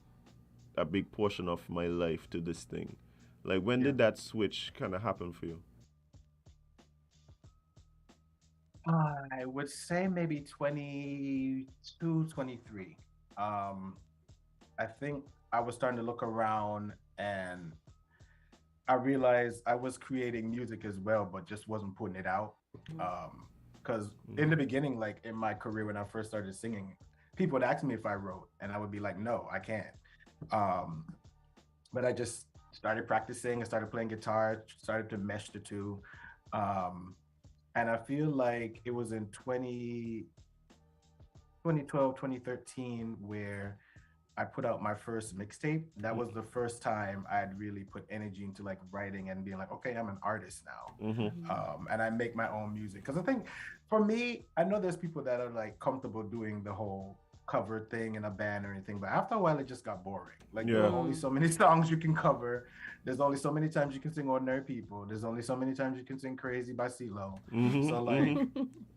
a big portion of my life to this thing. Like, when did that switch kind of happen for you? I would say maybe 22, 23. I think I was starting to look around and I realized I was creating music as well, but just wasn't putting it out. Because in the beginning, like in my career, when I first started singing, people would ask me if I wrote, and I would be like, no, I can't. But I just started practicing. I started playing guitar, started to mesh the two. And I feel like it was in 2012, 2013, where I put out my first mixtape. That was the first time I had really put energy into like writing and being like, okay, I'm an artist now. And I make my own music. Because I think for me, I know there's people that are like comfortable doing the whole cover thing in a band or anything, but after a while it just got boring. Like there are only so many songs you can cover. There's only so many times you can sing Ordinary People. There's only so many times you can sing Crazy by CeeLo. So like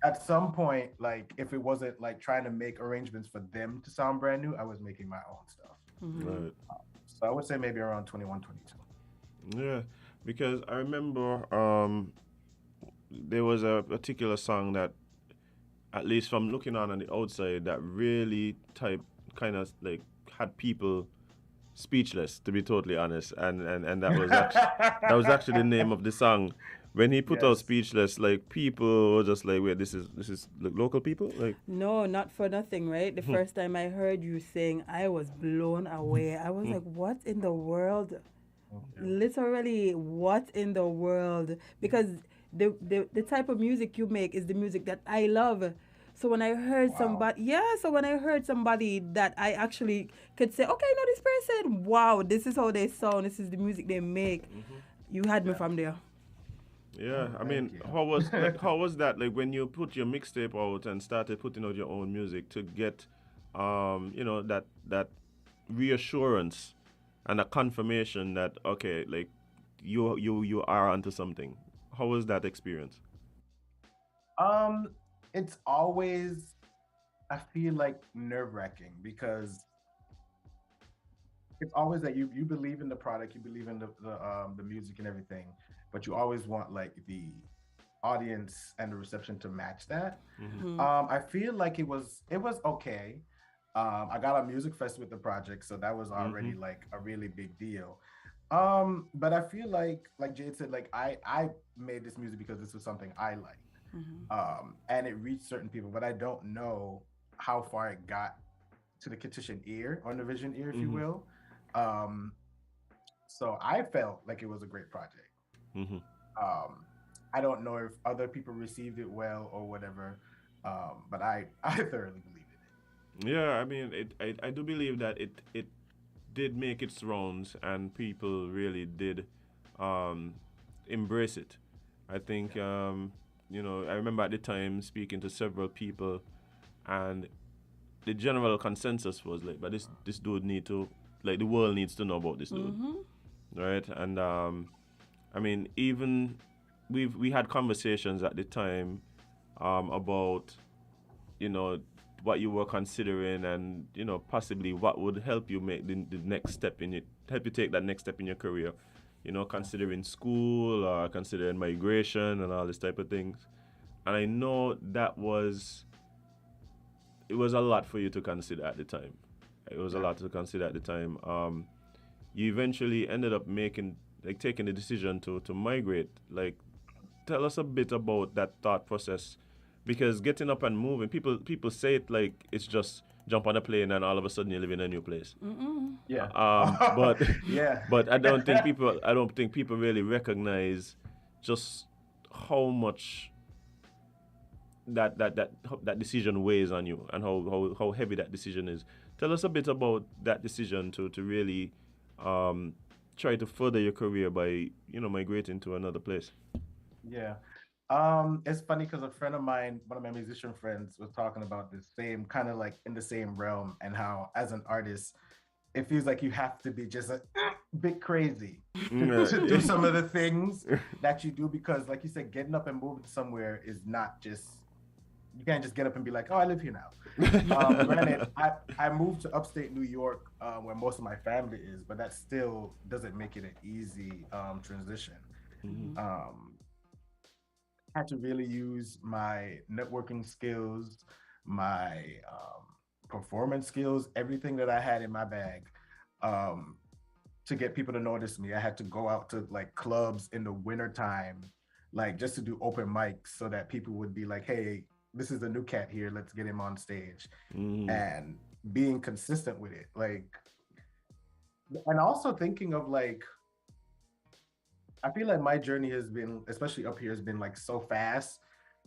at some point, like if it wasn't like trying to make arrangements for them to sound brand new, I was making my own stuff. Right. So I would say maybe around 21, 22. Yeah, because I remember there was a particular song that, at least from looking on the outside, that really kind of like had people speechless, to be totally honest, and that was actually the name of the song. When he put out Speechless, like people were just like, wait, this is like local people, like. No, not for nothing, right? The first time I heard you sing, I was blown away. I was like, what in the world? Literally, what in the world? Because the type of music you make is the music that I love. So when I heard somebody that I actually could say, okay, no, this person, wow, this is how they sound, this is the music they make. You had me from there. Yeah, I mean, how was that? Like when you put your mixtape out and started putting out your own music, to get, that reassurance and a confirmation that, okay, like you are onto something. How was that experience? It's always, I feel like, nerve-wracking, because it's always that you believe in the product, you believe in the music and everything, but you always want like the audience and the reception to match that. I feel like it was okay. I got a music fest with the project, so that was already like a really big deal. But I feel like Jade said, like I made this music because this was something I liked. And it reached certain people, but I don't know how far it got to the Kitchen ear, or the Vision ear, if you will. So I felt like it was a great project. I don't know if other people received it well or whatever, but I thoroughly believed in it. Yeah, I mean, I do believe that it did make its rounds and people really did embrace it. I think I remember at the time speaking to several people, and the general consensus was like, but this dude need to, like, the world needs to know about this dude, right? And I mean, even we had conversations at the time about what you were considering, and possibly what would help you make the next step help you take that next step in your career. Considering school or considering migration and all this type of things. And I know it was a lot for you to consider at the time. It was a lot to consider at the time. You eventually ended up taking the decision to migrate. Like, tell us a bit about that thought process, because getting up and moving, people say it like it's just jump on a plane and all of a sudden you live in a new place. Yeah. But yeah. But I don't think people really recognize just how much that decision weighs on you, and how heavy that decision is. Tell us a bit about that decision to really try to further your career by migrating to another place. Yeah. It's funny because a friend of mine, one of my musician friends, was talking about the same kind of like in the same realm, and how as an artist, it feels like you have to be just a bit crazy Yeah, to do some of the things that you do, because like you said, getting up and moving somewhere is not just, you can't just get up and be like, oh, I live here now. Granted, I moved to upstate New York, where most of my family is, but that still doesn't make it an easy transition. I had to really use my networking skills, my performance skills, everything that I had in my bag, to get people to notice me. I had to go out to like clubs in the wintertime, like just to do open mics so that people would be like, hey, this is the new cat here, let's get him on stage. And being consistent with it, like, and also thinking of like, I feel like my journey has been, especially up here, has been like so fast,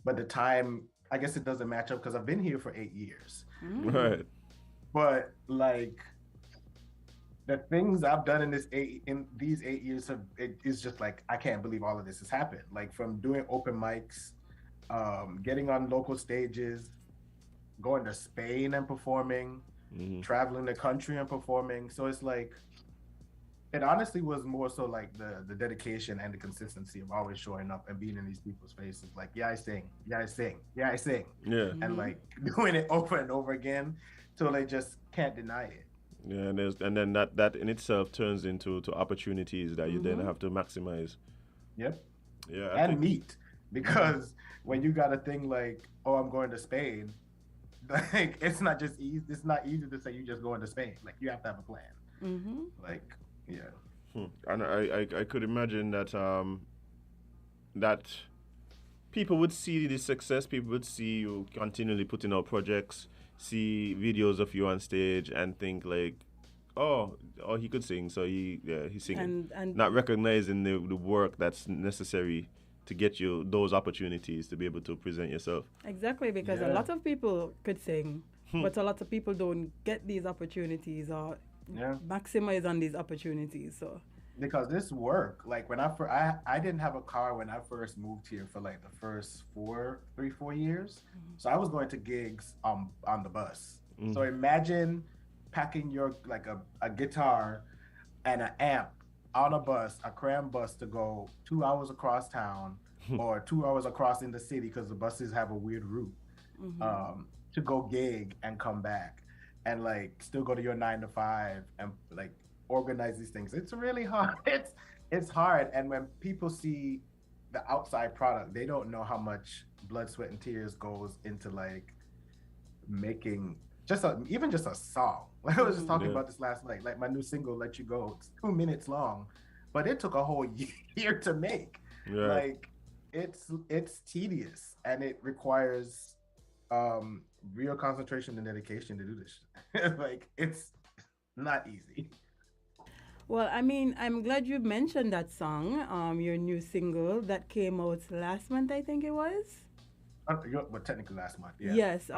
but the time, I guess it doesn't match up because I've been here for 8 years. Right. But like the things I've done in these 8 years, it is just like, I can't believe all of this has happened. Like from doing open mics, getting on local stages, going to Spain and performing, traveling the country and performing. So it's like, it honestly was more so like the dedication and the consistency of always showing up and being in these people's faces. Like, yeah, I sing. Yeah, I sing. Yeah, I sing. Yeah. And like doing it over and over again till they just can't deny it. Yeah, and then that in itself turns into opportunities that you then have to maximize. Yep. Yeah. And meet, because when you got a thing like, oh, I'm going to Spain, like it's not just easy. It's not easy to say you just going to Spain. Like you have to have a plan. Like, yeah. And I could imagine that that people would see the success. People would see you continually putting out projects, see videos of you on stage, and think like, oh, he could sing, so he's singing. And not recognizing the work that's necessary to get you those opportunities to be able to present yourself. Exactly, because a lot of people could sing, but a lot of people don't get these opportunities or maximize on these opportunities. So because this work, like when I didn't have a car when I first moved here for like the first 4 years. So I was going to gigs on the bus. So imagine packing your like a guitar and an amp on a bus, a cram bus, to go 2 hours across town or 2 hours across in the city because the buses have a weird route, to go gig and come back and like still go to your 9 to 5 and like organize these things. It's really hard. It's hard. And when people see the outside product, they don't know how much blood, sweat, and tears goes into like making even just a song. Like I was just talking about this last night. Like my new single, Let You Go, it's 2 minutes long, but it took a whole year to make. Yeah. Like it's tedious and it requires real concentration and dedication to do this. Like it's not easy. well, I mean, I'm glad you mentioned that song, your new single that came out last month, I think it was. But technically last month, yeah. Yes.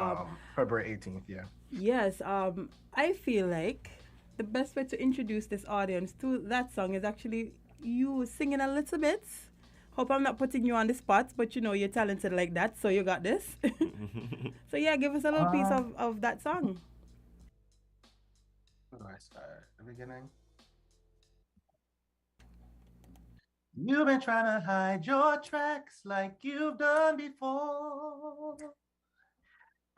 February 18th, yeah. Yes. I feel like the best way to introduce this audience to that song is actually you singing a little bit. Hope I'm not putting you on the spot, but you know you're talented like that, so you got this. So yeah, give us a little piece of that song. Where do I start? The beginning? You've been trying to hide your tracks like you've done before.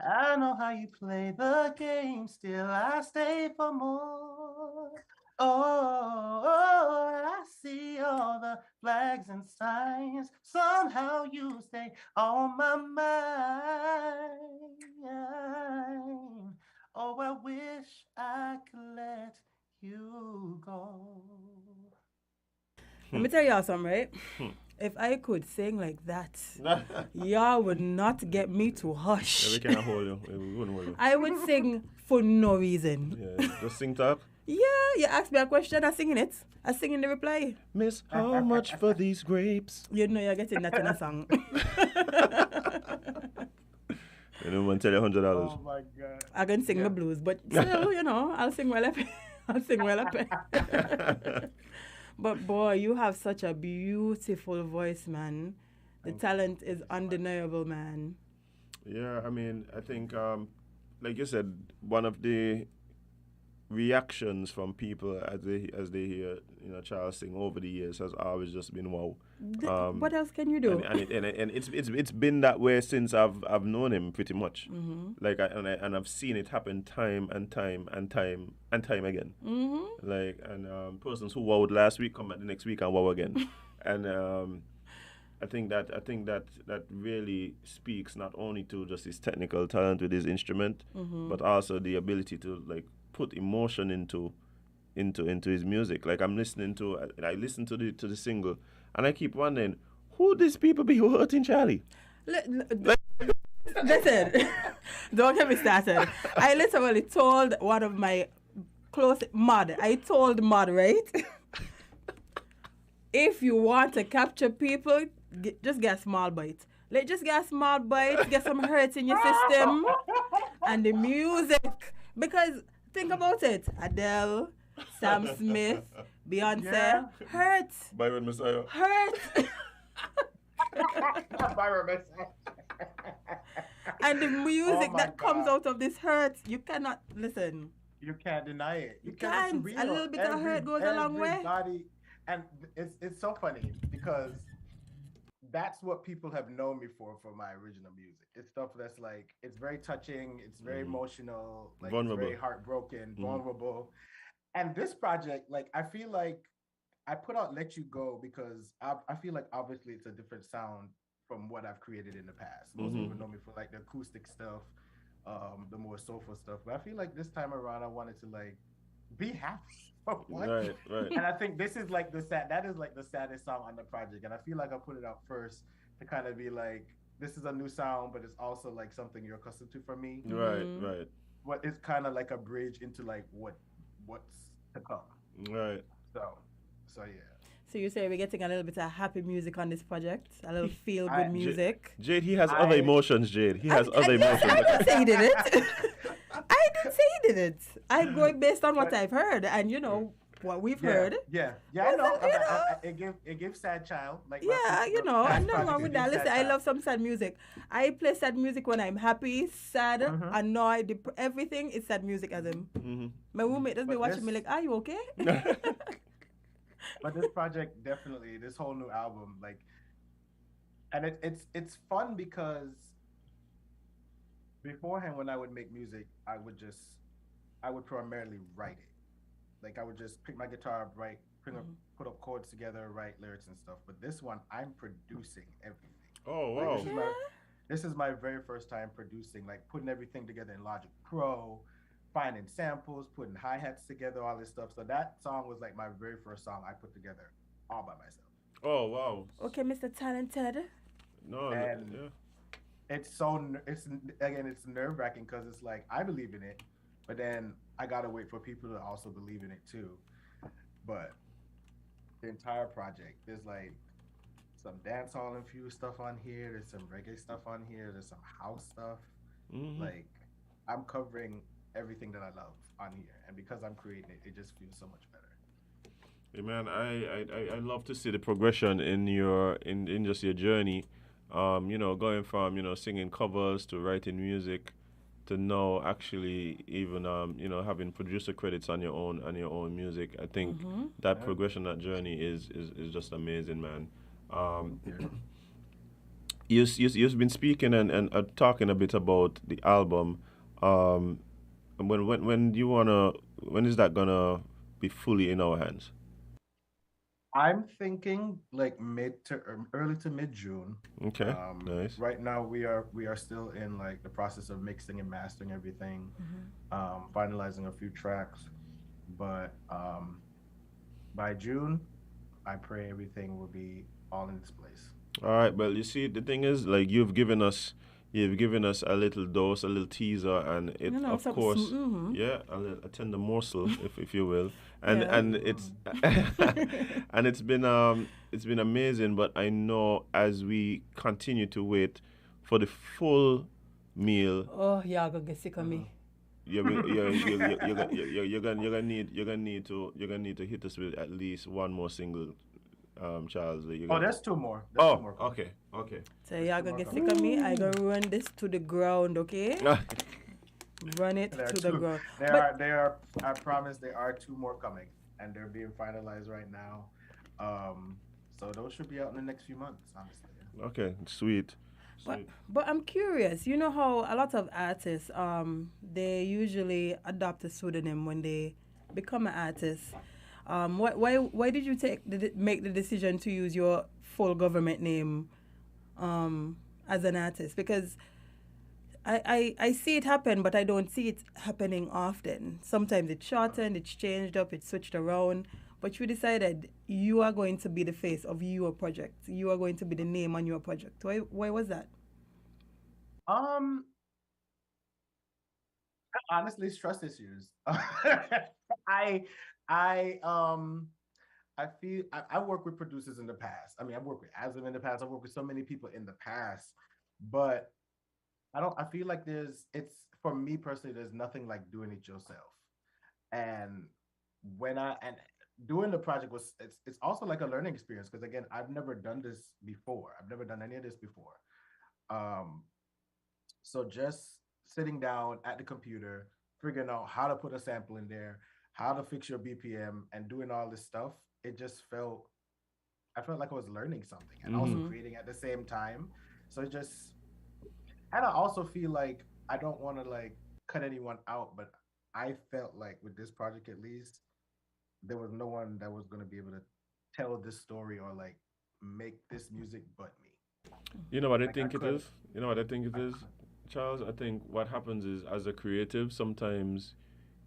I know how you play the game, still I stay for more. Oh, I see all the flags and signs. Somehow you stay on my mind. Oh, I wish I could let you go. Let me tell y'all something, right? If I could sing like that, y'all would not get me to hush. Yeah, we can't hold you. We wouldn't hold you. I would sing for no reason. Yeah, just sing top. Yeah, you ask me a question, I'm singing it. I'm singing the reply. Miss, how much for these grapes? You know you're getting that in a song. And no one tell you $100. Oh my God. I can sing the blues, but still, you know, I'll sing well up. I'll sing well up. But boy, you have such a beautiful voice, man. The talent is undeniable, man. Yeah, I mean, I think, like you said, one of the reactions from people as they hear Charles sing over the years has always just been wow. What else can you do? And it's been that way since I've known him pretty much. Like and I've seen it happen time and time again. Like persons who wowed last week come back the next week and wow again. And I think that really speaks not only to just his technical talent with his instrument, but also the ability to like put emotion into his music. Like I listen to the single, and I keep wondering who these people be who hurting Charlie. Listen, don't get me started. I literally told one of my close Mud. I told Mud, right? If you want to capture people, just get a small bite. Like, just get a small bite, get some hurts in your system, and the music. Because think about it: Adele, Sam Smith, Beyonce, hurts. Byron Messiah. Hurts. Byron Messiah. And the music that comes out of this hurts. You cannot listen. You can't deny it. You can't. A little bit of hurt goes a long way. And it's so funny because that's what people have known me for my original music. It's stuff that's like, it's very touching, it's very emotional, like it's very heartbroken, vulnerable. And this project, like, I feel like I put out Let You Go because I feel like obviously it's a different sound from what I've created in the past. Most people know me for like the acoustic stuff, the more soulful stuff. But I feel like this time around I wanted to like be happy. Right. And I think this is like the saddest song on the project. And I feel like I put it out first to kind of be like, this is a new sound, but it's also like something you're accustomed to from me. Right. What it's kind of like a bridge into like what's to come. Right. So yeah. So you say we're getting a little bit of happy music on this project, a little feel-good music. Jade, he has other emotions, Jade. He has other emotions. I didn't say he didn't. I didn't say he didn't. I'm going based on what I've heard and, you know, what we've heard. Yeah, I know. It gives sad child. Like and nothing wrong with that. Listen, I love some sad music. I play sad music when I'm happy, sad, annoyed, everything is sad music as him. My roommate does be watching me like, are you okay? But this project definitely, this whole new album, like, and it's fun because beforehand when I would make music, I would primarily write it. Like I would just pick my guitar up, put up chords together, write lyrics and stuff. But this one, I'm producing everything. Oh wow! Like, this is my very first time producing, like putting everything together in Logic Pro, finding samples, putting hi-hats together, all this stuff. So that song was like my very first song I put together all by myself. Oh wow! Okay, Mr. Talented. It's nerve-wracking because it's like I believe in it, but then I gotta wait for people to also believe in it too. But the entire project, there's like some dancehall infused stuff on here, there's some reggae stuff on here, there's some house stuff. Like I'm covering everything that I love on here, and because I'm creating it, it just feels so much better. Hey man, I love to see the progression in just your journey. Going from singing covers to writing music to now actually even having producer credits on your own music. I think that progression, that journey is just amazing, man. You've been speaking and talking a bit about the album. When is that gonna be fully in our hands? I'm thinking like early to mid June. Okay, nice. Right now we are still in like the process of mixing and mastering everything, finalizing a few tracks, but by June, I pray everything will be all in its place. All right, but you see, the thing is, like you've given us a little dose, a little teaser, and it of course, a tender morsel, if you will, and it's and it's been amazing. But I know as we continue to wait for the full meal. Oh, you're gonna get sick of me. You're gonna need to hit us with at least one more single. Charles. There's two more. Okay. So y'all gonna get sick of me. I gonna run this to the ground, okay? Run it There are to the two. ground. There are. I promise there are two more coming, and they're being finalized right now. So those should be out in the next few months, honestly. Okay, sweet. But I'm curious. You know how a lot of artists they usually adopt a pseudonym when they become an artist. Why did you make the decision to use your full government name as an artist? Because I see it happen, but I don't see it happening often. Sometimes it's shortened, it's changed up, it's switched around. But you decided you are going to be the face of your project. You are going to be the name on your project. Why was that? Honestly, it's trust issues. I I feel I work with producers in the past. I mean, I've worked with Asm in the past. I've worked with so many people in the past, but I feel like it's for me personally, there's nothing like doing it yourself. And and doing the project it's also like a learning experience because again, I've never done this before. I've never done any of this before. Um, so just sitting down at the computer, figuring out how to put a sample in there, how to fix your BPM, and doing all this stuff, it just I felt like I was learning something and also creating at the same time. So and I also feel like I don't want to like cut anyone out, but I felt like with this project at least, there was no one that was going to be able to tell this story or like make this music but me. You know what I Like think it couldn't. is? You know what I think it is, Charles? I think what happens is, as a creative, sometimes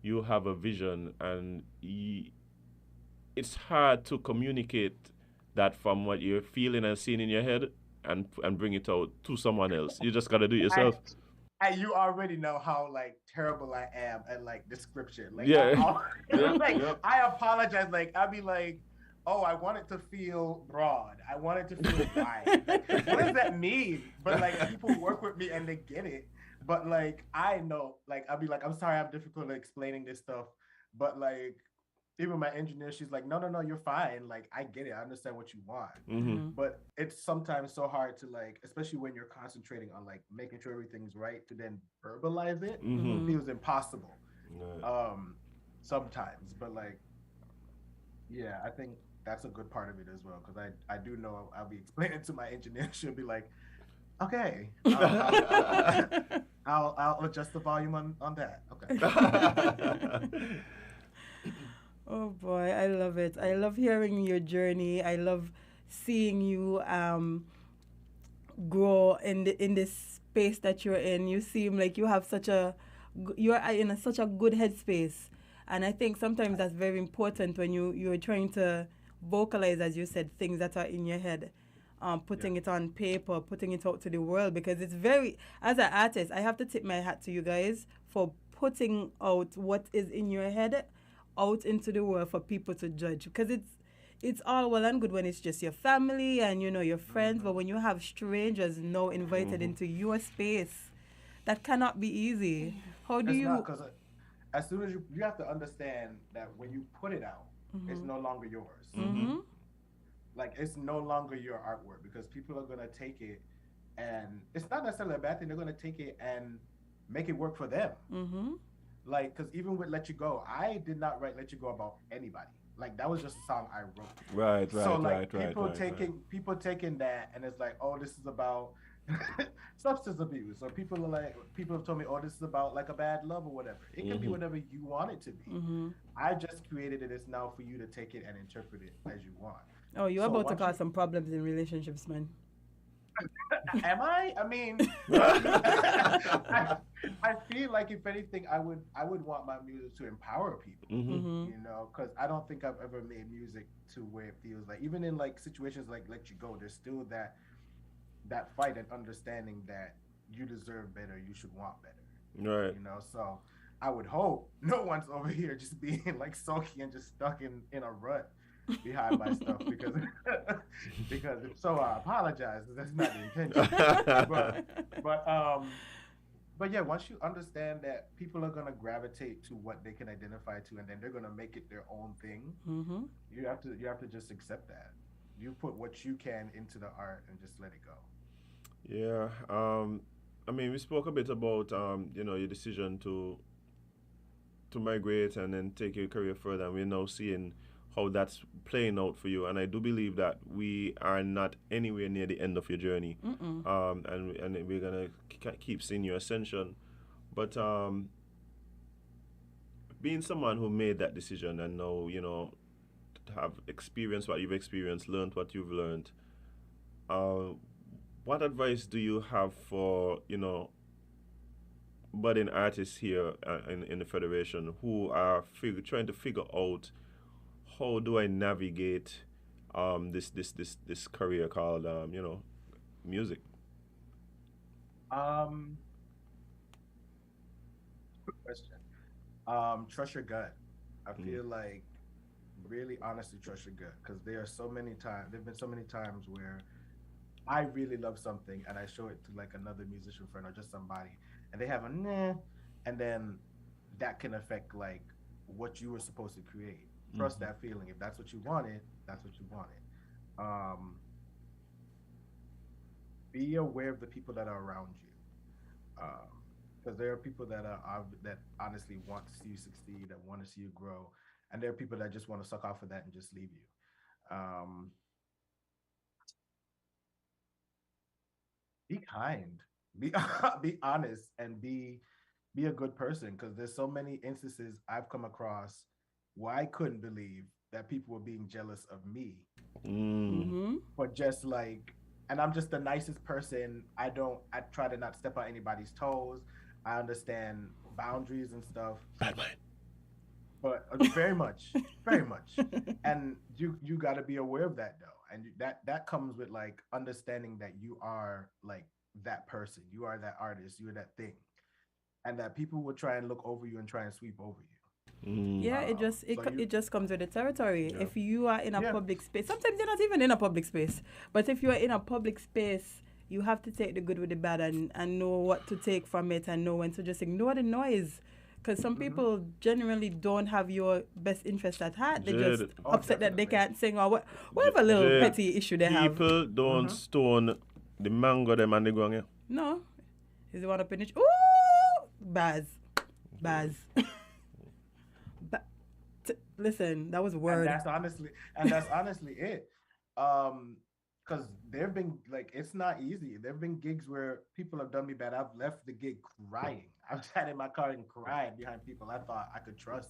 you have a vision and it's hard to communicate that from what you're feeling and seeing in your head and bring it out to someone else. You just got to do it yourself. And you already know how like terrible I am at like description. Like Yeah. like Yep. I apologize. Like I'd be like, oh, I want it to feel broad. I want it to feel wide. Like, what does that mean? But like people work with me and they get it. But like I know, like I'll be like, I'm sorry, I'm difficult at explaining this stuff. But like even my engineer, she's like, no, you're fine. Like I get it. I understand what you want. But it's sometimes so hard to like, especially when you're concentrating on like making sure everything's right to then verbalize it. It feels impossible. Sometimes. But like, yeah, I think that's a good part of it as well. Cause I do know I'll be explaining to my engineer. She'll be like, okay, I'll adjust the volume on that. Okay. Oh boy, I love it. I love hearing your journey. I love seeing you grow in this space that you're in. You seem like you have you're in such a good headspace, and I think sometimes that's very important when you're trying to vocalize, as you said, things that are in your head. Putting it on paper, putting it out to the world, because it's very, as an artist, I have to tip my hat to you guys for putting out what is in your head out into the world for people to judge, because it's all well and good when it's just your family and your friends, but when you have strangers now invited into your space, that cannot be easy. How do you? Because as soon as you have to understand that when you put it out, it's no longer yours. Like it's no longer your artwork because people are gonna take it, and it's not necessarily a bad thing. They're gonna take it and make it work for them. Like, because even with "Let You Go," I did not write "Let You Go" about anybody. Like that was just a song I wrote. Right. So like people taking that and it's like, oh, this is about substance abuse, or people have told me, oh, this is about like a bad love or whatever. It can be whatever you want it to be. I just created it. It's now for you to take it and interpret it as you want. Oh, you're about to cause some problems in relationships, man. Am I? I mean, I feel like if anything, I would want my music to empower people. Because I don't think I've ever made music to where it feels like, even in like situations like "Let You Go," there's still that fight and understanding that you deserve better, you should want better. Right. So I would hope no one's over here just being like sulky and just stuck in a rut behind my stuff because if so, I apologize. That's not the intention. But yeah, once you understand that people are gonna gravitate to what they can identify to, and then they're gonna make it their own thing, you have to just accept that. You put what you can into the art and just let it go. Yeah. I mean, we spoke a bit about your decision to migrate and then take your career further, and we're now seeing how that's playing out for you. And I do believe that we are not anywhere near the end of your journey, and we're gonna keep seeing your ascension. But being someone who made that decision and now have experienced what you've experienced, learned what you've learned. What advice do you have for budding artists here in the federation who are trying to figure out how do I navigate this career called music? Good question. Trust your gut. I feel like really honestly trust your gut, because there've been so many times where I really love something and I show it to like another musician friend or just somebody, and they have a nah, and then that can affect like what you were supposed to create. Trust that feeling. If that's what you wanted, that's what you wanted. Be aware of the people that are around you, because there are people that that honestly want to see you succeed, that want to see you grow, and there are people that just want to suck off of that and just leave you. Be kind, be be honest, and be a good person, because there's so many instances I've come across where I couldn't believe that people were being jealous of me, but just like, and I'm just the nicest person. I try to not step on anybody's toes. I understand boundaries and stuff. Bad man. But very much, very much. And you got to be aware of that though, and that comes with like understanding that you are like that person, you are that artist, you're that thing, and that people will try and look over you and try and sweep over you. Yeah, it just comes with the territory. Yeah. If you are in a public space, sometimes you're not even in a public space, but if you are in a public space, you have to take the good with the bad and know what to take from it and know when to just ignore the noise. Because some people genuinely don't have your best interest at heart. They just upset that they can't sing or whatever little petty issue they have. People don't stone the mango them and they go on. No. Is the one up in the... Ooh! Baz. Listen, that was a word. And that's honestly it. Because there've been like, it's not easy. There've been gigs where people have done me bad. I've left the gig crying. I've sat in my car and cried behind people I thought I could trust,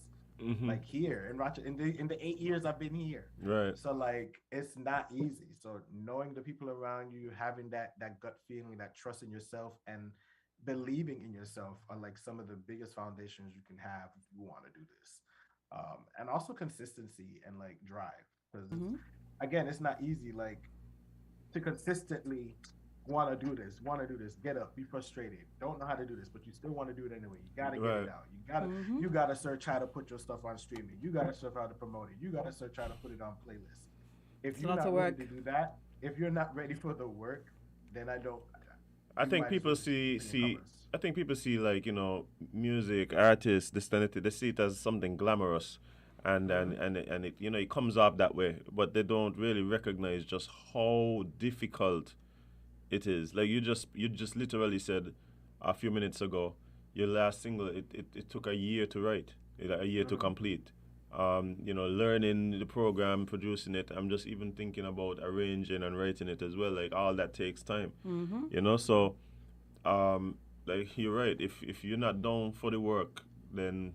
like here in Rochester. In the 8 years I've been here, right? So like, it's not easy. So knowing the people around you, having that gut feeling, that trust in yourself, and believing in yourself are like some of the biggest foundations you can have if you want to do this. And also consistency and like drive, because again, it's not easy. Like, to consistently want to do this, get up, be frustrated, don't know how to do this, but you still want to do it anyway. You gotta get it out. You gotta search how to put your stuff on streaming. You gotta search how to promote it. You gotta search how to put it on playlists. If you're not ready to do that, if you're not ready for the work, then I think people see like, music artists, they see it as something glamorous, and it it comes off that way, but they don't really recognize just how difficult it is. Like you just literally said a few minutes ago, your last single, it took a year to write, a year to complete. Learning the program, producing it. I'm just even thinking about arranging and writing it as well. Like all that takes time. So like you're right. If you're not down for the work, then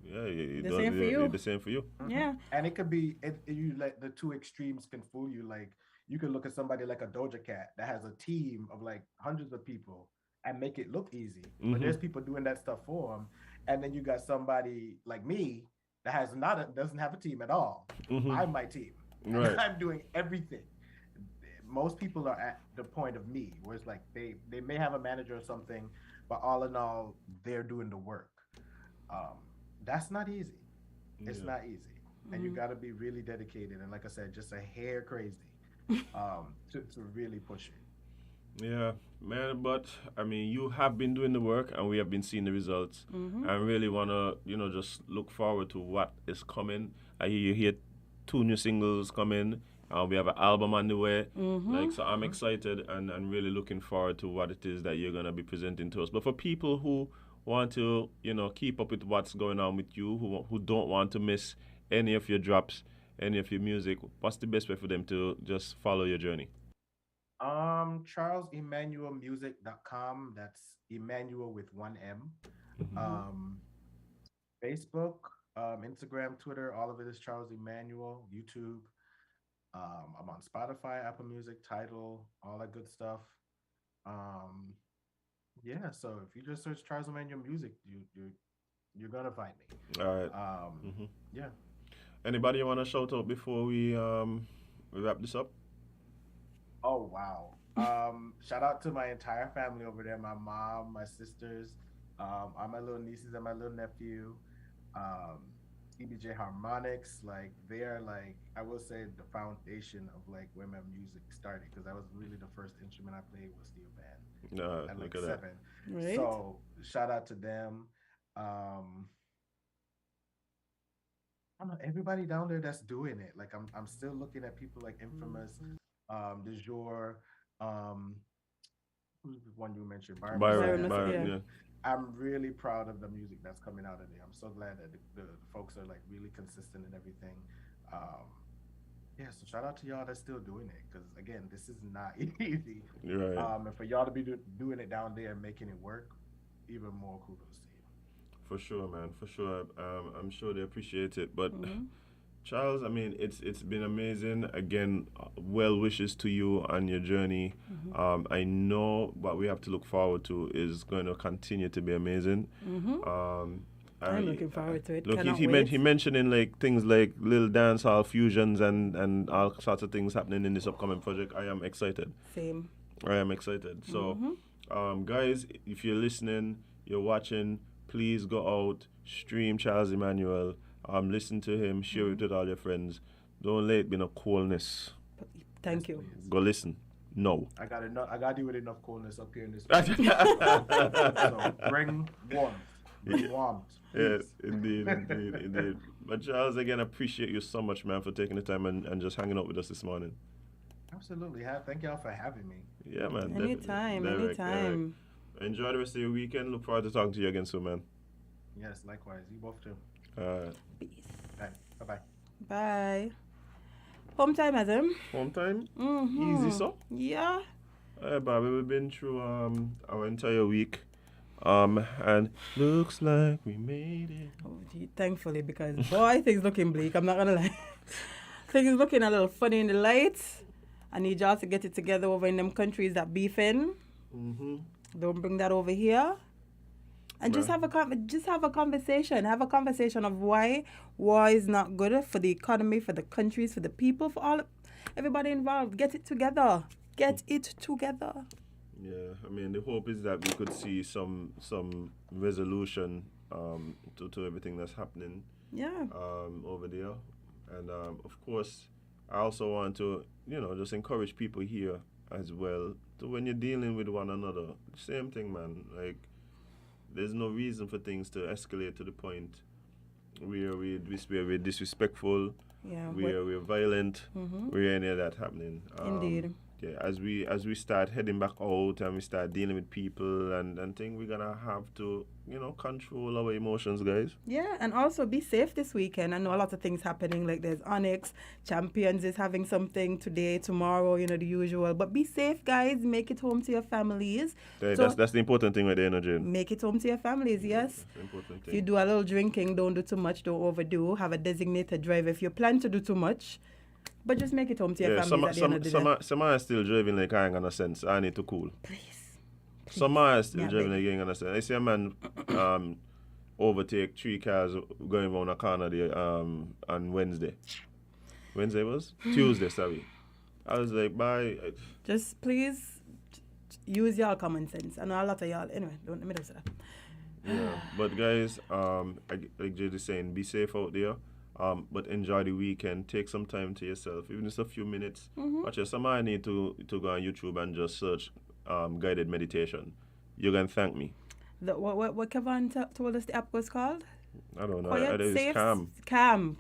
the same for you. Yeah. And it could be you like the two extremes can fool you. Like you could look at somebody like a Doja Cat that has a team of like hundreds of people and make it look easy, but there's people doing that stuff for them. And then you got somebody like me that doesn't have a team at all. I'm my team. Right. I'm doing everything. Most people are at the point of me, where it's like they may have a manager or something, but all in all, they're doing the work. That's not easy. It's not easy. And you got to be really dedicated. And like I said, just a hair crazy to really push it. Yeah, man. But I mean, you have been doing the work, and we have been seeing the results. I really want to, just look forward to what is coming. I hear 2 new singles coming. We have an album on the way. Like, so I'm excited and really looking forward to what it is that you're gonna be presenting to us. But for people who want to, keep up with what's going on with you, who don't want to miss any of your drops, any of your music, what's the best way for them to just follow your journey? CharlesEmanuelMusic.com. That's Emmanuel with one M. Facebook, Instagram, Twitter, all of it is Charles Emanuel. YouTube. I'm on Spotify, Apple Music, Tidal, all that good stuff. Yeah, so if you just search Charles Emanuel Music, you're gonna find me. All right. Yeah. Anybody you want to shout out before we wrap this up? Oh wow. Shout out to my entire family over there, my mom, my sisters, all my little nieces and my little nephew, EBJ Harmonics. Like, they are, like, I will say, the foundation of like where my music started, because that was really the first instrument I played was steel band. At like 7. Right. So shout out to them. I don't know, everybody down there that's doing it. Like, I'm still looking at people like Infamous, Du Jour, who's the one you mentioned? Byron, yeah. I'm really proud of the music that's coming out of there. I'm so glad that the folks are like really consistent and everything. Yeah, so shout out to y'all that's still doing it, because again, this is not easy. Right. And for y'all to be doing it down there and making it work, even more kudos to you. For sure, man. For sure. I'm sure they appreciate it. But Charles, I mean, it's been amazing. Again, well wishes to you on your journey. I know what we have to look forward to is going to continue to be amazing. I'm looking forward to it. Look, Cannot he wait. mentioning like things like little dancehall fusions and all sorts of things happening in this upcoming project. I am excited. Same. I am excited. So, guys, if you're listening, you're watching, please go out, stream Charles Emanuel, listen to him, share it with all your friends. Don't let it be no coolness. Thank you. Go listen. No. I got you with enough coolness up here in this. So bring warmth. Bring warmth. Yes, indeed. But Charles, again, I appreciate you so much, man, for taking the time and just hanging out with us this morning. Absolutely. Thank y'all for having me. Yeah, man. Anytime. Enjoy the rest of your weekend. Look forward to talking to you again soon, man. Yes, likewise. You both too. Peace. Bye. Bye-bye. Bye. Home time, Adam. Home time? Easy, so? Yeah. Bobby, we've been through our entire week. And looks like we made it. Oh, thankfully, because boy, things looking bleak. I'm not gonna lie. Things looking a little funny in the lights. I need y'all to get it together over in them countries that beefing. Don't bring that over here. And just have a conversation. Have a conversation of why war is not good for the economy, for the countries, for the people, for everybody involved. Get it together. Get it together. Yeah, I mean, the hope is that we could see some resolution to everything that's happening. Yeah. Over there, and of course, I also want to just encourage people here as well. So when you're dealing with one another, same thing, man. Like, there's no reason for things to escalate to the point where we're disrespectful, where we're violent, where any of that happening. Indeed. Yeah, as we start heading back out and we start dealing with people and things, we're gonna have to, control our emotions, guys. Yeah, and also be safe this weekend. I know a lot of things happening, like there's Onyx, Champions is having something today, tomorrow, the usual. But be safe, guys. Make it home to your families. Yeah, that's the important thing with the energy. Make it home to your families, yes. That's the important thing. If you do a little drinking, don't do too much, don't overdo. Have a designated driver if you plan to do too much. But just make it home to your families at the end of the day. Some are still driving like I ain't gonna sense. I need to cool. Please. Some are still driving like I ain't gonna sense. I see a man overtake 3 cars going around a corner there on Wednesday. Wednesday was? Tuesday, sorry. I was like, bye. Just please use your common sense. I know a lot of y'all. Anyway, don't let me say that. Yeah, but guys, like Jade is saying, be safe out there. But enjoy the weekend. Take some time to yourself, even just a few minutes. Watch it. Somebody need to go on YouTube and just search guided meditation. You're gonna thank me. What Kevin told us the app was called? I don't know. Quiet, I use safe, calm. calm.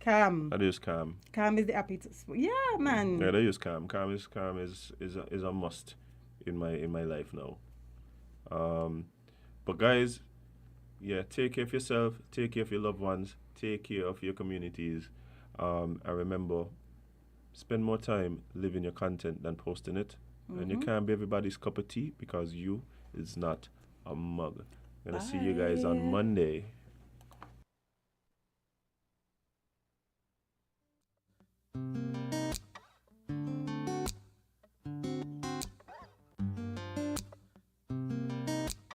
I use calm. Calm is the happy. Yeah, man. Yeah, I use calm. Calm is a must in my life now. But guys, yeah, take care of yourself, take care of your loved ones, take care of your communities. And remember, spend more time living your content than posting it. And you can't be everybody's cup of tea because you is not a mug. Gonna see you guys on Monday.